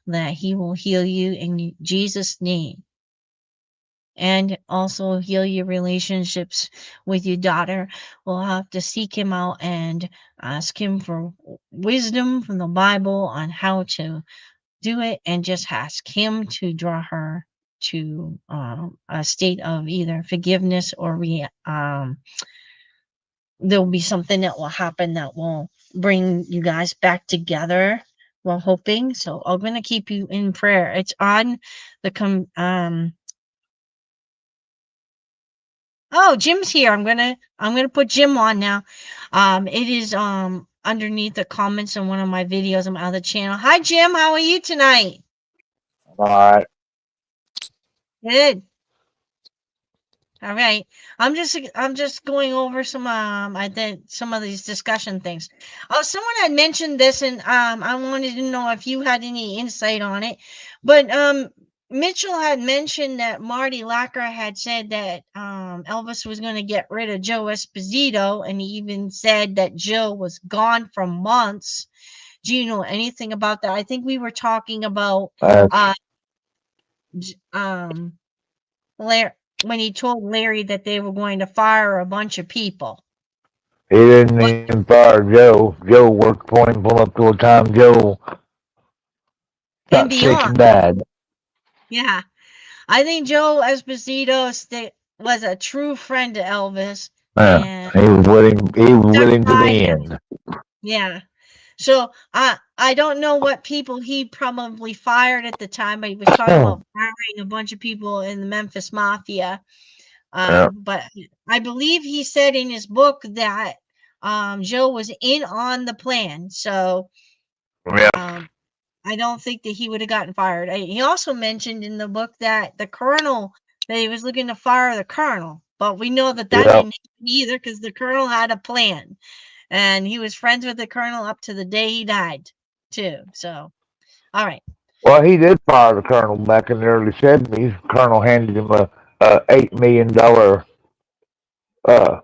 that He will heal you in Jesus' name, and also heal your relationships with your daughter. We'll have to seek Him out and ask Him for wisdom from the Bible on how to do it, and just ask Him to draw her to a state of either forgiveness or there'll be something that will happen that will bring you guys back together. We're hoping. So I'm gonna keep you in prayer. It's on the oh, Jim's here. I'm gonna put Jim on now. It is underneath the comments on one of my videos on my other channel. Hi Jim, how are you tonight? All right. Good. All right. I'm just going over some I think some of these discussion things. Oh, someone had mentioned this and I wanted to know if you had any insight on it. But Mitchell had mentioned that Marty Lacker had said that Elvis was going to get rid of Joe Esposito, and he even said that Joe was gone for months. Do you know anything about that? I think we were talking about That's uh, J- um, when he told Larry that they were going to fire a bunch of people. he didn't But even fire Joe. Joe worked for him up to the time Joe and got sick beyond, and died. yeah, I think Joe Esposito was a true friend to Elvis, Yeah, and he was with him. He was with stuck him to by the him. end. Yeah. So I don't know what people he probably fired at the time, but he was talking Yeah, about firing a bunch of people in the Memphis Mafia. yeah, But I believe he said in his book that Joe was in on the plan. So um, I don't think that he would have gotten fired. He also mentioned in the book that the colonel that he was looking to fire the colonel, but we know that that yeah. didn't happen either because the colonel had a plan, and he was friends with the colonel up to the day he died, too. So, all right. Well, he did fire the colonel back in the early '70s. Colonel handed him a $8 million uh,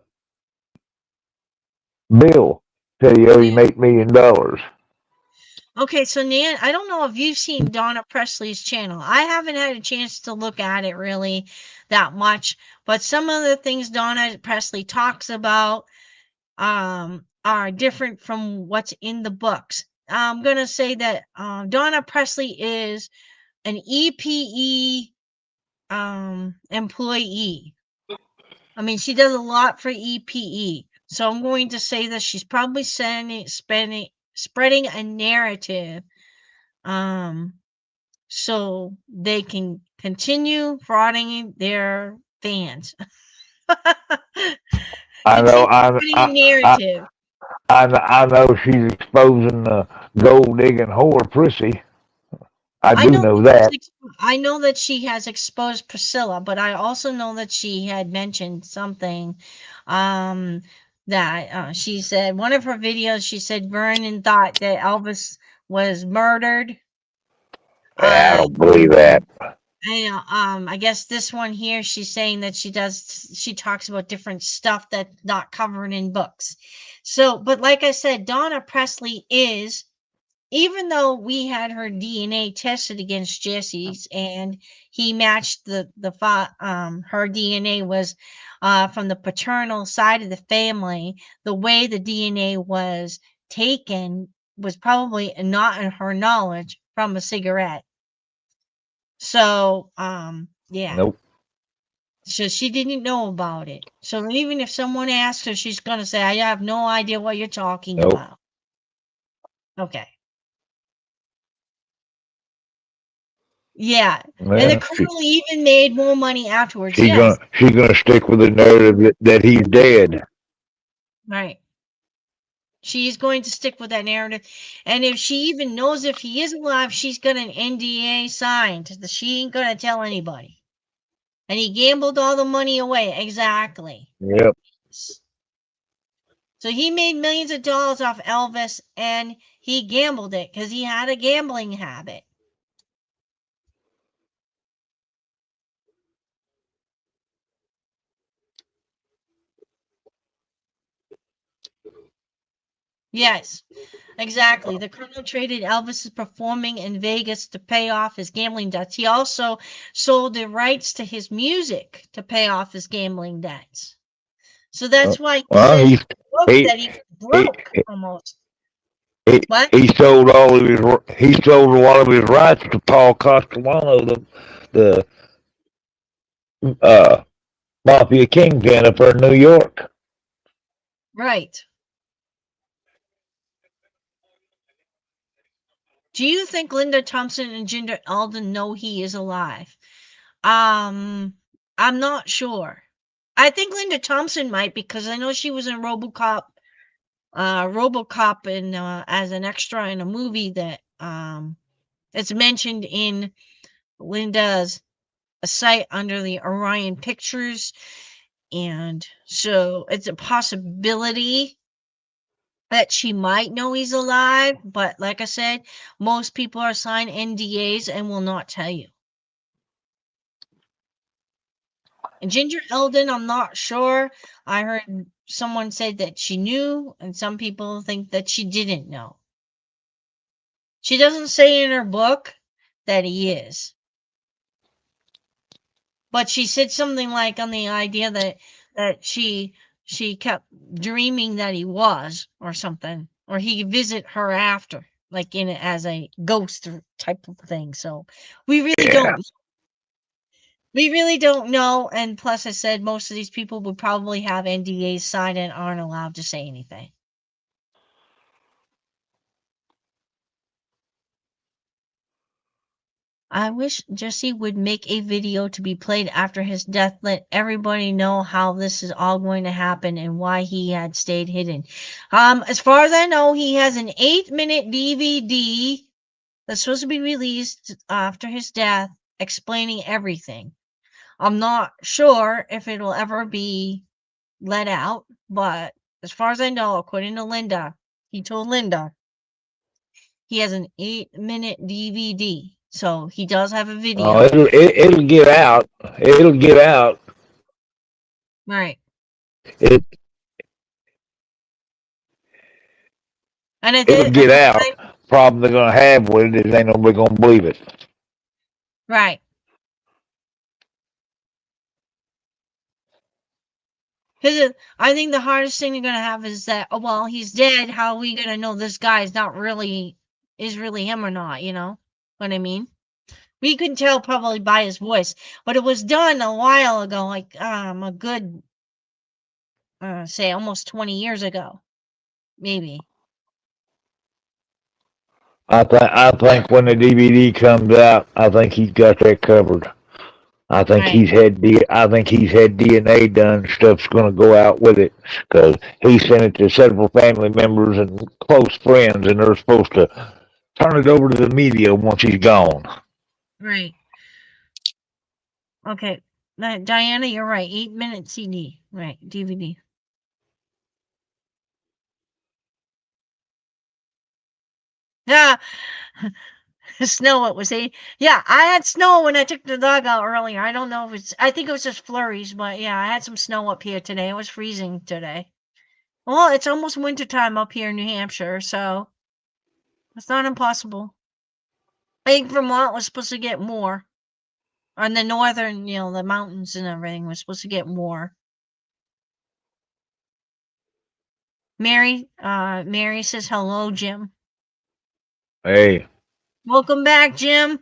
bill. Said he owed Yeah. him $8 million. Okay, so Nan, I don't know if you've seen Donna Presley's channel. I haven't had a chance to look at it really that much, but some of the things Donna Presley talks about are different from what's in the books. I'm gonna say that Donna Presley is an EPE employee. I mean, she does a lot for EPE. So I'm going to say that she's probably spreading a narrative um so they can continue frauding their fans. I know. Continue spreading a I, narrative. I know she's exposing the gold digging whore Prissy. I I do know know that that. I know that she has exposed Priscilla, but I also know that she had mentioned something um that she said one of her videos she said Vernon thought that Elvis was murdered. I Uh don't believe that. I guess this one here, she's saying that she talks about different stuff that's not covered in books. So, but like I said, Donna Presley is, even though we had her DNA tested against Jesse's and he matched her DNA was from the paternal side of the family, the way the DNA was taken was probably not in her knowledge from a cigarette. So, yeah. Nope. So she didn't know about it. So even if someone asks her, she's gonna say, "I have no idea what you're talking Nope. about." Okay. Yeah. And the Yeah, colonel even made more money afterwards. gonna Yes. she's gonna stick with the narrative that he's dead. Right. She's going to stick with that narrative. And if she even knows if he is alive, she's got an NDA signed. She ain't gonna tell anybody. And he gambled all the money away. Exactly. Yep. So he made millions of dollars off Elvis and he gambled it because he had a gambling habit. Yes, exactly. The colonel traded Elvis's performing in Vegas to pay off his gambling debts. He also sold the rights to his music to pay off his gambling debts. So Uh, that's why he Well, says in the book he that he was he broke almost. he What? he sold all of his he sold a lot of his rights to Paul Castellano, the uh mafia kingpin up there in New York. Right. Do you think Linda Thompson and Ginger Alden know he is alive? Um, I'm not sure. I think Linda Thompson might because I know she was in RoboCop in as an extra in a movie that it's mentioned in Linda's site under the Orion Pictures, and so it's a possibility that she might know he's alive. But like I said, most people are signed NDAs and will not tell you. And Ginger Eldon, I'm not sure. I heard someone say that she knew, and some people think that she didn't know. She doesn't say in her book that he is, but she said something like on the idea that she kept dreaming that he was or something, or he could visit her after, like in it as a ghost or type of thing. So we really Yeah. don't we really don't know. And plus, I said most of these people would probably have NDAs signed and aren't allowed to say anything. I wish Jesse would make a video to be played after his death. Let everybody know how this is all going to happen and why he had stayed hidden. As far as I know, he has an 8-minute DVD that's supposed to be released after his death, explaining everything. I'm not sure if it'll ever be let out, but as far as I know, according to Linda, he told Linda he has an 8-minute DVD. So he does have a Oh, video. it'll get out. It'll get out. Right. It And it'll at get the out. time, Problem they're gonna have with it is ain't nobody gonna believe it. right. Because I think the hardest thing you're going to have is that, oh, well, he's dead. How are we going to know this guy is really him or not? You know what I mean? We can tell probably by his voice, but it was done a while ago, like a good, say, almost 20 years ago, maybe. I think when the DVD comes out, I think he's got that covered. Right. I think he's had DNA done. Stuff's gonna go out with it because he sent it to several family members and close friends, and they're supposed to turn it over to the media once he's gone. Right. Okay. Diana, you're right. 8-minute CD. Right. DVD. Yeah. Snow, it was a yeah, I had snow when I took the dog out earlier. I don't know if I think it was just flurries, but yeah, I had some snow up here today. It was freezing today. Well, it's almost winter time up here in New Hampshire, so it's not impossible. I think Vermont was supposed to get more. On the northern, the mountains and everything was supposed to get more. Mary says hello, Jim. Hey, Welcome back, Jim.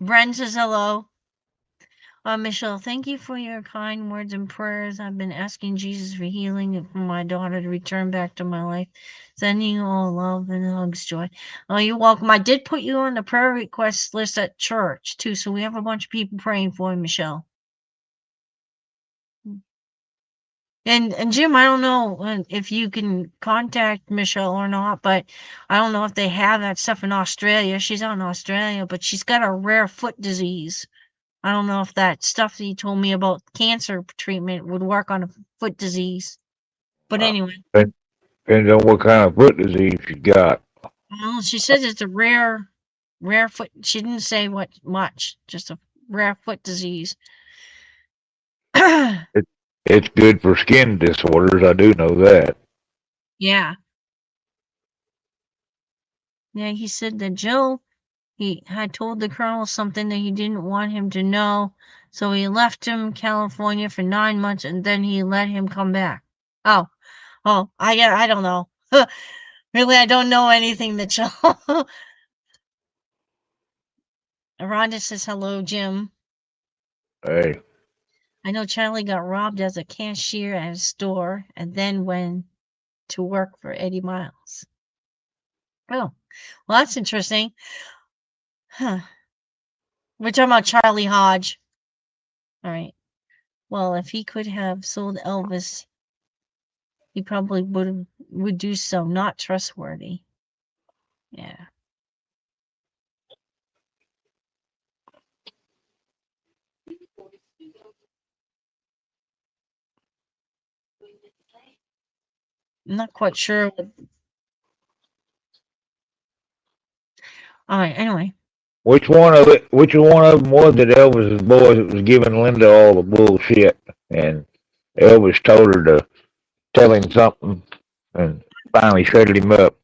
Bren says hello. Michelle, thank you for your kind words and prayers. I've been asking Jesus for healing and for my daughter to return back to my life. Sending you all love and hugs, Joy. Oh, you're welcome. I did put you on the prayer request list at church, too, so we have a bunch of people praying for you, Michelle. And Jim, I don't know if you can contact Michelle or not, but I don't know if they have that stuff in Australia. She's out in Australia, but she's got a rare foot disease. I don't know if that stuff that you told me about cancer treatment would work on a foot disease. But uh, anyway, depends on what kind of foot disease you got. well, she says it's a rare foot. She didn't say what much, just a rare foot disease. It, it's good for skin disorders. I do know that. Yeah. Yeah, he said that he had told the colonel something that he didn't want him to know, so he left him California for 9 months and then he let him come back. Oh, I don't know. Really, I don't know anything that you Rhonda says hello, Jim. Hey, I know Charlie got robbed as a cashier at a store and then went to work for Eddie Miles. Oh, well, that's interesting. Huh. We're talking about Charlie Hodge. All right. Well, if he could have sold Elvis, he probably would do so. Not trustworthy. Yeah. I'm not quite sure. All right. Anyway. Which one of them was it? Elvis's boys that was giving Linda all the bullshit, and Elvis told her to tell him something, and finally shut him up.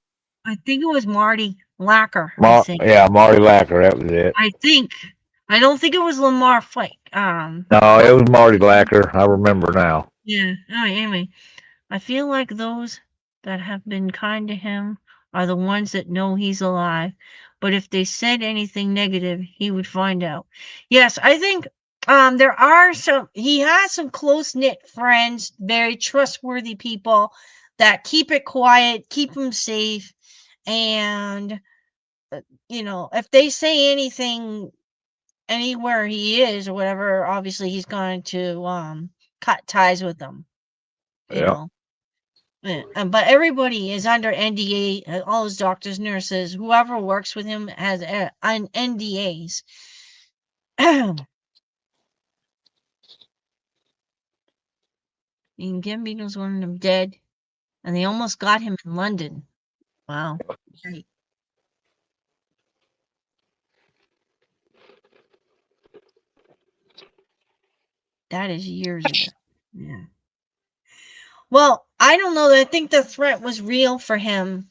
I think it was Marty Lacker. I think. Yeah, Marty Lacker, that was it. I think. I don't think it was Lamar Flake. No, it was Marty Lacker. I remember now. Yeah. All right. Anyway, I feel like those that have been kind to him are the ones that know he's alive. But if they said anything negative, he would find out. Yes, I think there are some he has some close knit friends, very trustworthy people that keep it quiet, keep him safe, and if they say anything anywhere he is or whatever, obviously he's going to cut ties with them, you Yeah. know. But everybody is under NDA. All his doctors, nurses, whoever works with him has NDAs. And Gambino's one of them dead, and they almost got him in London. Wow. Right. That is years ago. Yeah. Well, I don't know. I think the threat was real for him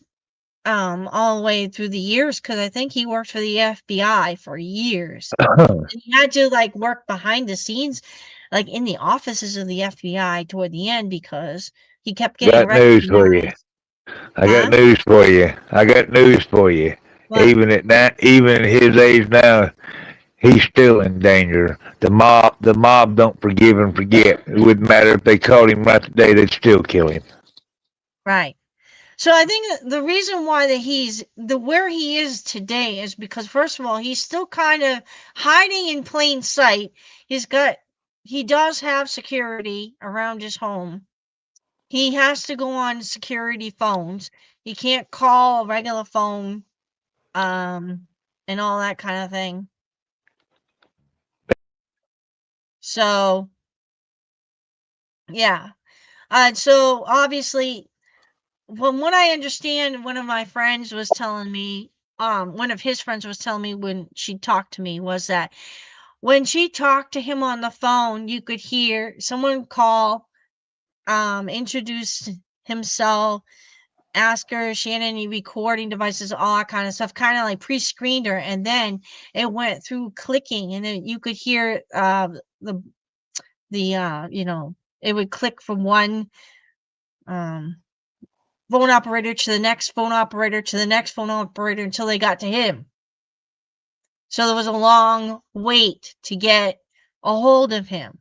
all the way through the years because I think he worked for the FBI for years. And he had to like work behind the scenes, like in the offices of the FBI toward the end because he kept getting Got news for you. recognized. I got Huh? news for you. I got news for you. What? Even at his age now, he's still in danger. The mob don't forgive and forget. It wouldn't matter if they caught him right today; they'd still kill him. Right. So I think the reason why that he's the where he is today is because first of all, he's still kind of hiding in plain sight. He does have security around his home. He has to go on security phones. He can't call a regular phone, um, and all that kind of thing. So yeah. So obviously, from what I understand, one of my friends was telling me, one of his friends was telling me when she talked to me was that when she talked to him on the phone, you could hear someone call, introduce himself, ask her if she had any recording devices, all that kind of stuff, kind of like pre-screened her, and then it went through clicking, and then you could hear the it would click from one um phone operator to the next phone operator to the next phone operator until they got to him. So there was a long wait to get a hold of him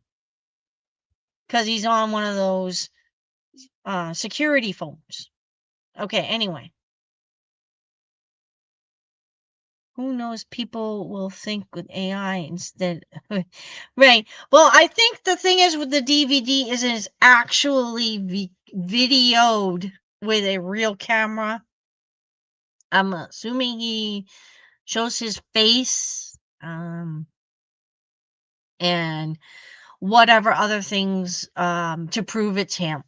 because he's on one of those security phones. Okay, anyway. Who knows? People will think with AI instead. Right. Well, I think the thing is with the DVD is it's actually videoed with a real camera. I'm assuming he shows his face, and whatever other things to prove it's him.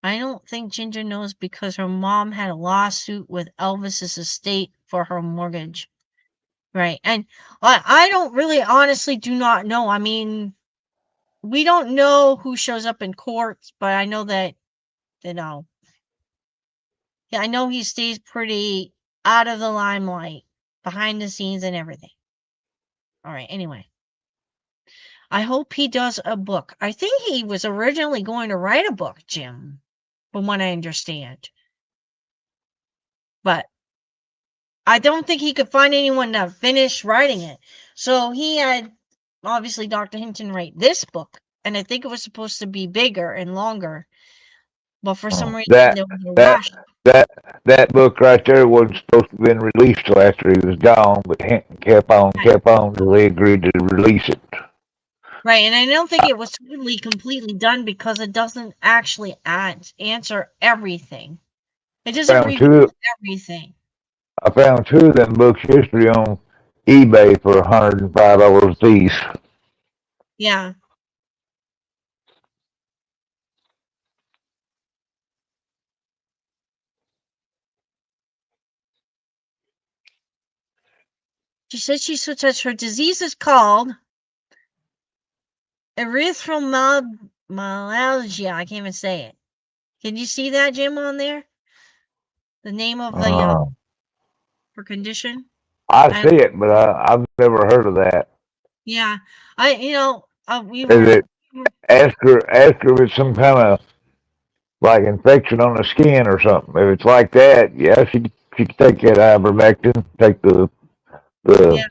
I don't think Ginger knows because her mom had a lawsuit with Elvis's estate for her mortgage. Right. And I don't really honestly do not know. I mean, we don't know who shows up in courts, but I know that, you know, yeah, I know he stays pretty out of the limelight, behind the scenes and everything. All right. Anyway, I hope he does a book. I think he was originally going to write a book, Jim, from what I understand. But I don't think he could find anyone to finish writing it. So he had obviously Dr. Hinton write this book, and I think it was supposed to be bigger and longer, but for some reason That there was a that rush. that that book right there wasn't supposed to have been released till after he was gone, but Hinton Right. kept on till they agreed to release it. Right, and I don't think it was totally completely done because it doesn't actually answer everything. It doesn't Found reveal two. everything. I found two of them books yesterday on eBay for $105 a piece. Yeah. She said she says her disease is called erythromelalgia. I can't even say it. Can you see that, Jim, on there? The name of the Uh, her condition. I I see it, but I've never heard of that. yeah, we Is were it ask her if it's some kind of like infection on the skin or something? If it's like that, yeah, she can take that ivermectin, take the yeah.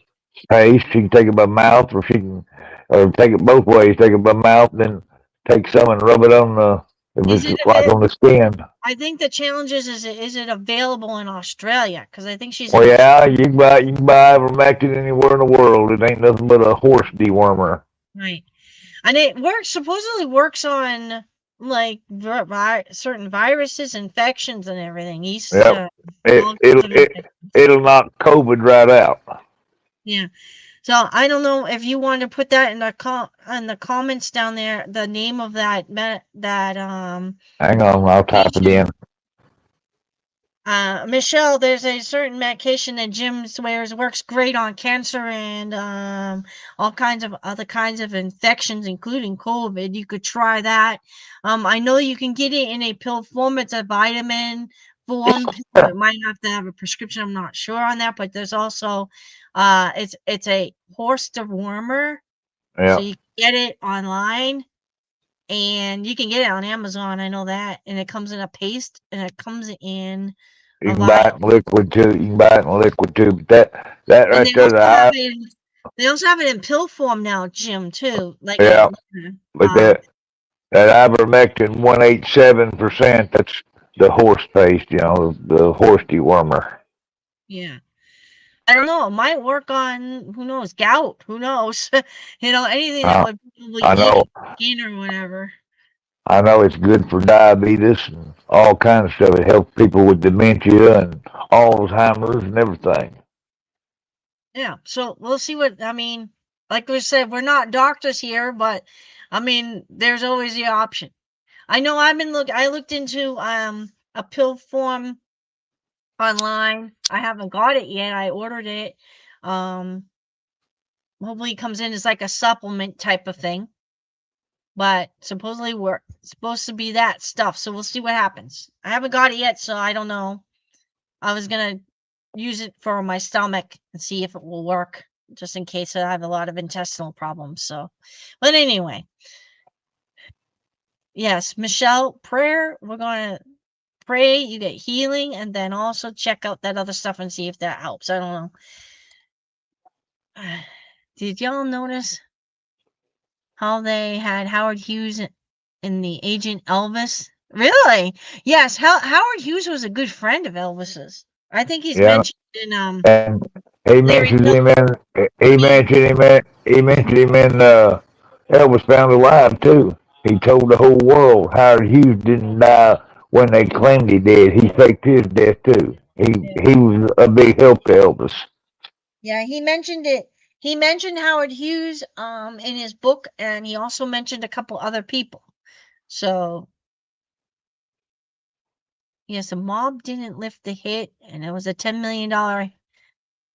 paste. She can take it by mouth, or she can, or take it both ways. Take it by mouth, then take some and rub it on the if Is it? it's like on the skin. I think the challenge is it available in Australia? Because I think she's in Well, Australia, yeah, you can buy ivermectin anywhere in the world. It ain't nothing but a horse dewormer. right? And it works supposedly works on like certain viruses, infections, and everything. Yep. It All kinds it'll of it infections. it'll knock COVID right out. Yeah. So I don't know if you want to put that in the comments down there. The name of that Hang on, I'll type it medication. in. Michelle, there's a certain medication that Jim swears works great on cancer and all kinds of other kinds of infections, including COVID. You could try that. I know you can get it in a pill form. It's a vitamin form pill. It might have to have a prescription. I'm not sure on that, but there's also it's a horse dewormer, so Yeah, you can get it online and you can get it on Amazon. I know that, and it comes in a paste and it comes in you a can buy it vial. in liquid too. You can buy it in liquid too. But that And right there, they also have it in pill form now, Jim, too. Like yeah. But um that ivermectin 187%. That's the horse paste. The horse dewormer. yeah. I don't know. It might work on who knows, gout. Who knows? Anything that Uh, would probably I eat know. at skin or whatever. I know it's good for diabetes and all kinds of stuff. It helps people with dementia and Alzheimer's and everything. Yeah. So we'll see what I mean. Like we said, we're not doctors here, but I mean, there's always the option. I know I looked into a pill form online. I haven't got it yet. I ordered it. Um Hopefully it comes in as like a supplement type of thing. But supposedly we're supposed to be that stuff. So we'll see what happens. I haven't got it yet, so I don't know. I was gonna use it for my stomach and see if it will work, just in case I have a lot of intestinal problems. So but anyway, yes, Michelle, prayer, we're gonna pray you get healing and then also check out that other stuff and see if that helps. I don't know. Did y'all notice how they had Howard Hughes in the Agent Elvis? Really? Yes. Howard Hughes was a good friend of Elvis's. I think he's Yeah, mentioned in and he Larry mentions him Wilmore. in Elvis Found Alive too. He told the whole world Howard Hughes didn't die when they claimed he did. He faked his death too. He was a big help to Elvis. Yeah, he mentioned it. He mentioned Howard Hughes in his book, and he also mentioned a couple other people. So yes, the mob didn't lift the hit, and it was a $10 million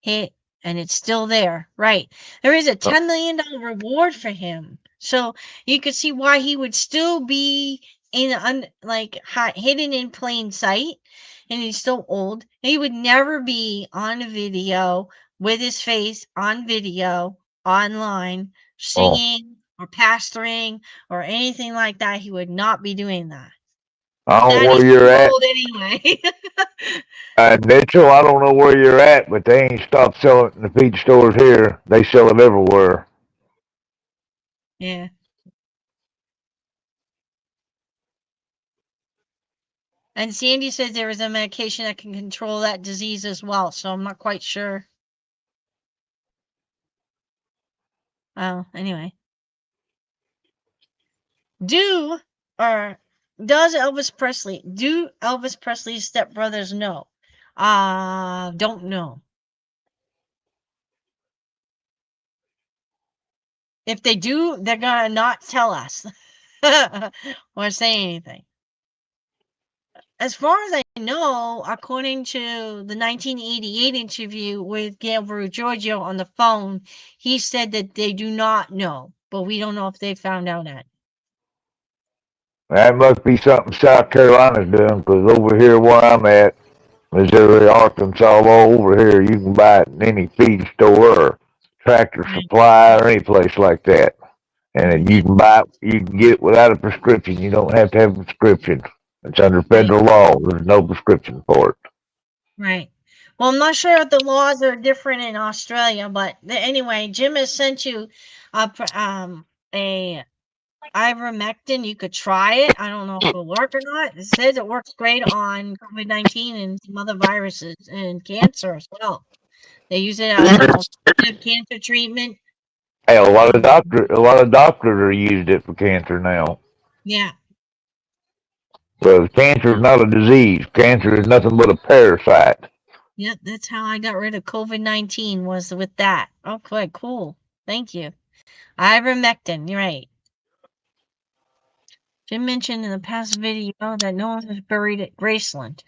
hit, and it's still there. Right. There is a $10 million reward for him. So you could see why he would still be hidden in plain sight, and he's so old. He would never be on a video with his face on video online Oh, singing or pastoring or anything like that. He would not be doing that. I don't know That where he's you're too at, old anyway. Mitchell. I don't know where you're at, but they ain't stopped selling it in the feed stores here. They sell it everywhere. Yeah. And Sandy says there is a medication that can control that disease as well. So I'm not quite sure. Oh, anyway. Do or do Elvis Presley's stepbrothers know? Don't know. If they do, they're gonna not tell us or say anything. as far as I know, according to the 1988 interview with Gabriel Giorgio on the phone, he said that they do not know, but we don't know if they found out yet. That must be something South Carolina's doing, 'cause over here where I'm at, Missouri, Arkansas, all over here, you can buy it in any feed store or Tractor Right. Supply or any place like that. And Yeah, you can buy it, you can get it without a prescription. You don't have to have a prescription. It's under right, federal law. There's no prescription for it. right. Well, I'm not sure if the laws are different in Australia, but anyway, Jim has sent you a ivermectin. You could try it. I don't know if it'll work or not. It says it works great on COVID-19 and some other viruses and cancer as well. They use it as an alternative cancer treatment. Hey, Um, a lot of doctors are used it for cancer now. yeah, But cancer is not a disease. Cancer is nothing but a parasite. yeah, that's how I got rid of COVID-19 was with that. Okay, cool. Thank you. Ivermectin, you're right. Jim mentioned in the past video that no one was buried at Graceland.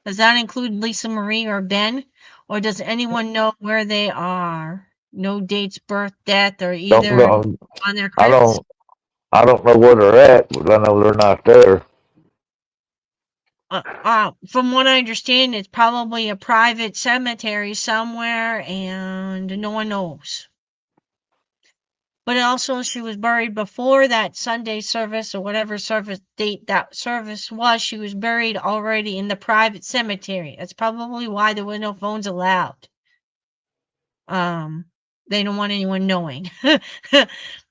Does that include Lisa Marie or Ben? Or does anyone know where they are? No dates, birth, death, or Don't either know. on their I crypts? don't. I don't know where they're at, but I know they're not there. From what I understand, it's probably a private cemetery somewhere, and no one knows. But also, she was buried before that Sunday service or whatever service date that service was. She was buried already in the private cemetery. That's probably why there were no phones allowed. Um, they don't want anyone knowing.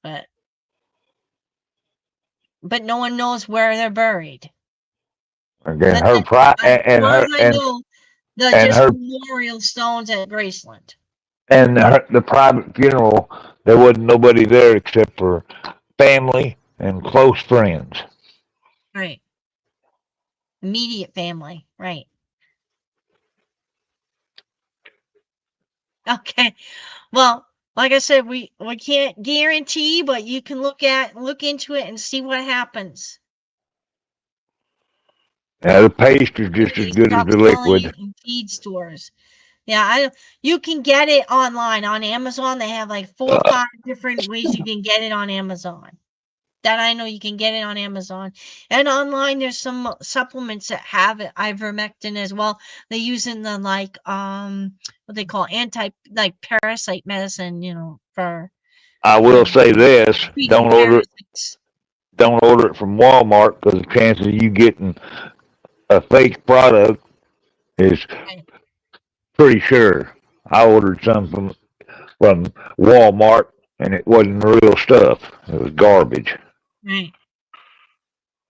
but but no one knows where they're buried. Again, That's her it. pri- As far as her I know, they're and just her memorial stones at Graceland. the private funeral, there wasn't nobody there except for family and close friends. Right. Immediate family. Right. Okay. Well, like I said, we can't guarantee, but you can look into it and see what happens. Now the paste is If just as they good as stop the selling liquid. it in feed stores. Yeah, you can get it online on Amazon. They have like 4 or 5 different ways you can get it on Amazon. That I know you can get it on Amazon. And online there's some supplements that have it, ivermectin as well. They use in the like what they call anti like parasite medicine, for I will um say this: treating parasites. don't order it from Walmart, because the chances of you getting a fake product is Right. pretty sure. I ordered some from Walmart, and it wasn't real stuff. It was garbage. Right.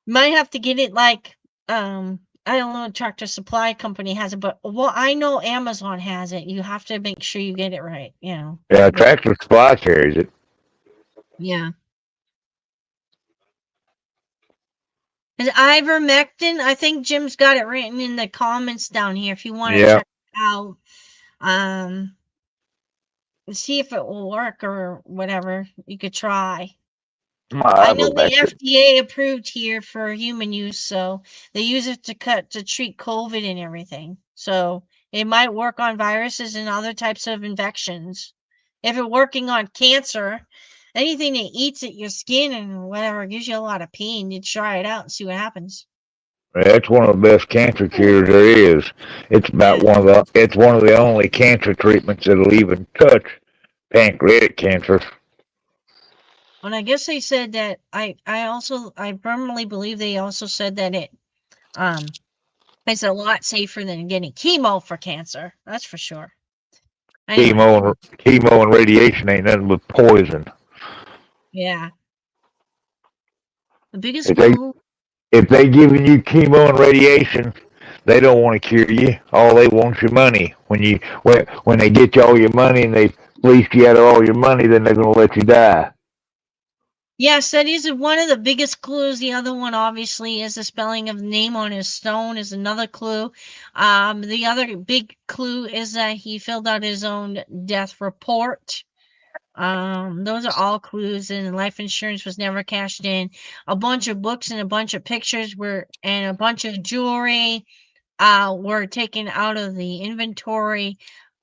Might have to get it like I don't know, Tractor Supply Company has it, but well, I know Amazon has it. You have to make sure you get it right. Yeah, But Tractor Supply carries it. yeah. Is ivermectin? I think Jim's got it written in the comments down here if you want to Yeah, check it out. Um, see if it will work or whatever. You could try. I know the ivermectin. FDA approved here for human use, so they use it to treat COVID and everything. So it might work on viruses and other types of infections. If it's working on cancer, anything that eats at your skin and whatever gives you a lot of pain, you try it out and see what happens. That's one of the best cancer cures there is. Yeah. It's one of the only cancer treatments that'll even touch pancreatic cancer. And I guess they said that I firmly believe they also said that um it's a lot safer than getting chemo for cancer. That's for sure. Anyway, Chemo and radiation ain't nothing but poison. yeah. The biggest If they clue. if they giving you chemo and radiation, they don't want to cure you. All they want is your money. When they get you all your money and they fleeced you out of all your money, then they're gonna let you die. Yes, that is one of the biggest clues. The other one, obviously, is the spelling of the name on his stone is another clue. The other big clue is that he filled out his own death report. Those are all clues, and life insurance was never cashed in. A bunch of books and a bunch of pictures were, and a bunch of jewelry, were taken out of the inventory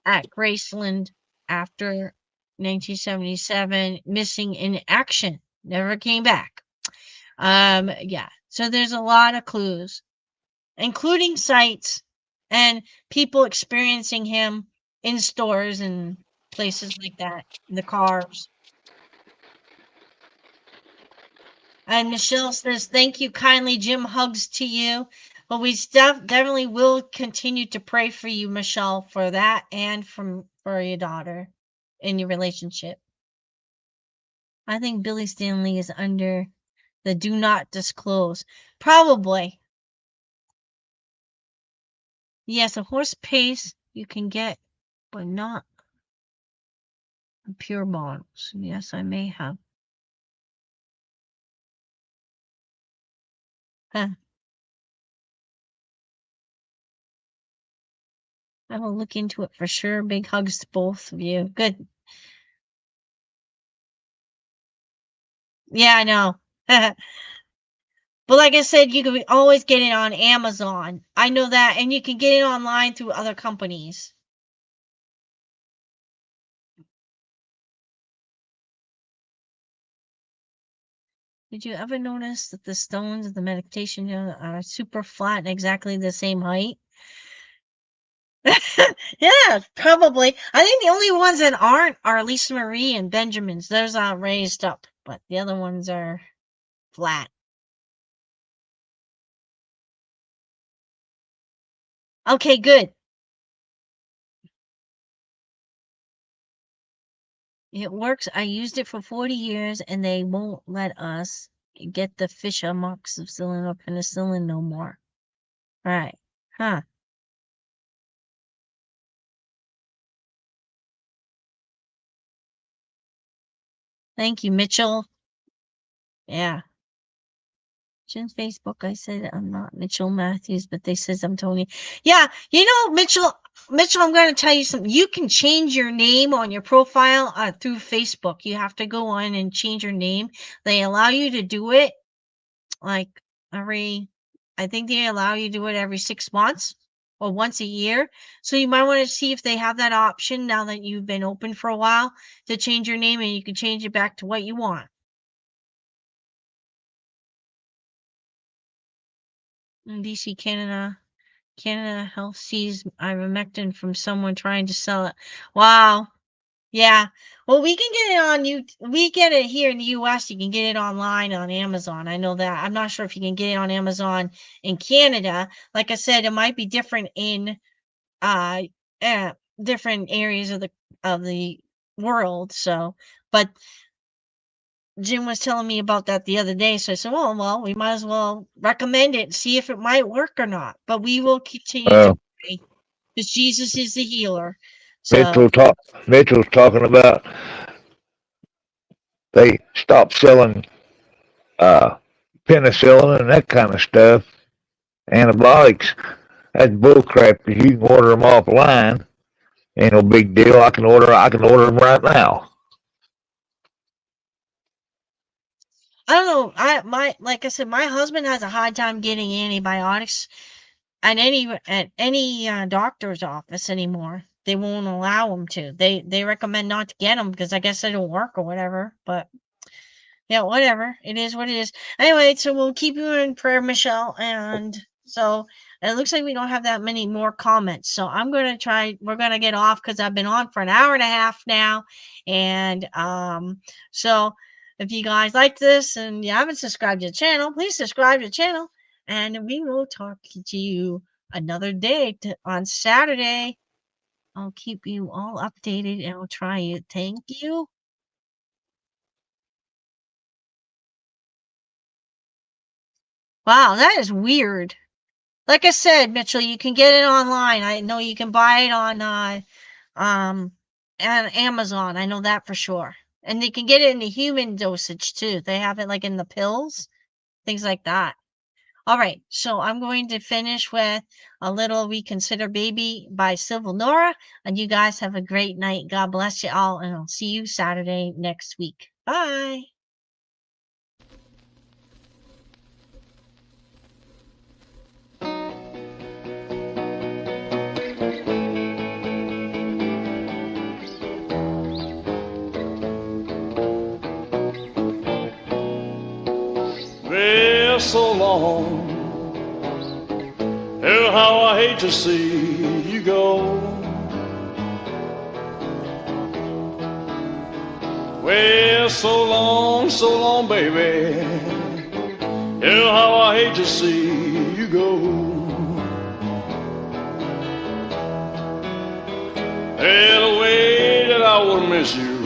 at Graceland after 1977, missing in action. Never came back. Yeah. So there's a lot of clues, including sites and people experiencing him in stores and places like that, in the cars. And Michelle says, "Thank you kindly, Jim. Hugs to you." But we definitely will continue to pray for you, Michelle, for that and for your daughter in your relationship. I think Billy Stanley is under the do not disclose. Probably. Yes, a horse pace you can get, but not pure bottles. Yes, I may have. Huh. I will look into it for sure. Big hugs to both of you. Good. Yeah, I know. But like I said, you can always get it on Amazon. I know that, and you can get it online through other companies. Did you ever notice that the stones of the meditation are super flat and exactly the same height? Yeah, probably. I think the only ones that aren't are Lisa Marie and Benjamin's. Those are raised up, but the other ones are flat. Okay, good. It works. I used it for 40 years and they won't let us get the fish amoxicillin or penicillin no more. Right. Huh. Thank you, Mitchell. Yeah. Jim's Facebook, I said I'm not Mitchell Matthews, but they says I'm Tony. Yeah, you know, Mitchell, I'm going to tell you something. You can change your name on your profile through Facebook. You have to go on and change your name. They allow you to do it like every, I think they allow you to do it every 6 months or once a year. So you might want to see if they have that option now that you've been open for a while to change your name, and you can change it back to what you want. In BC, Canada Health seized ivermectin from someone trying to sell it. Wow. Yeah. Well, we can get it on you. We get it here in the US. You can get it online on Amazon. I know that. I'm not sure if you can get it on Amazon in Canada. Like I said, it might be different in uh, different areas of the world. So, but Jim was telling me about that the other day. So I said, well, we might as well recommend it and see if it might work or not. But we will continue to Uh, pray because Jesus is the healer. So, Mitchell talk. Mitchell's talking about they stopped selling uh, penicillin and that kind of stuff, antibiotics. That's bullcrap. You can order them offline. Ain't no big deal. I can order them right now. I don't know. Like I said, my husband has a hard time getting antibiotics at any doctor's office anymore. They won't allow him to. They recommend not to get them because I guess they don't work or whatever. But yeah, whatever. It is what it is. Anyway, so we'll keep you in prayer, Michelle. And so it looks like we don't have that many more comments. So we're gonna get off because I've been on for an hour and a half now. And so if you guys like this and you haven't subscribed to the channel, please subscribe to the channel. And we will talk to you another day on Saturday. I'll keep you all updated and I'll try it. Thank you. Wow, that is weird. Like I said, Mitchell, you can get it online. I know you can buy it um on Amazon. I know that for sure. And they can get it in the human dosage too. They have it like in the pills, things like that. All right, so I'm going to finish with a little Reconsider Baby by Civil Nora, and you guys have a great night. God bless you all, and I'll see you Saturday next week. Bye. Well, so long. Oh, how I hate to see you go. Well, so long, baby. Oh, how I hate to see you go. Well, the way that I would miss you,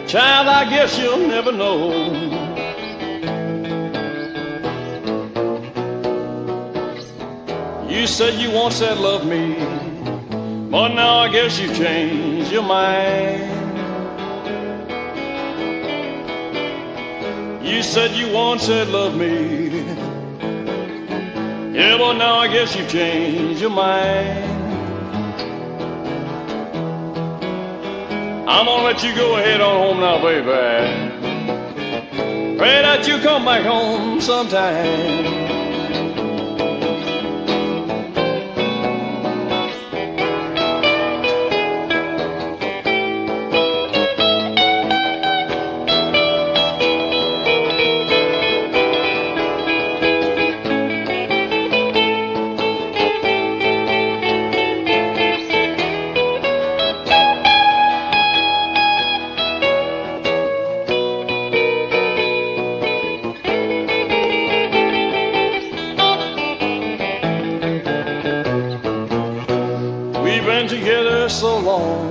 child, I guess you'll never know. You said you once said love me, but now I guess you changed your mind. You said you once said love me, yeah, but now I guess you changed your mind. I'm gonna let you go ahead on home now, baby. Pray that you come back home sometime. We've been together so long.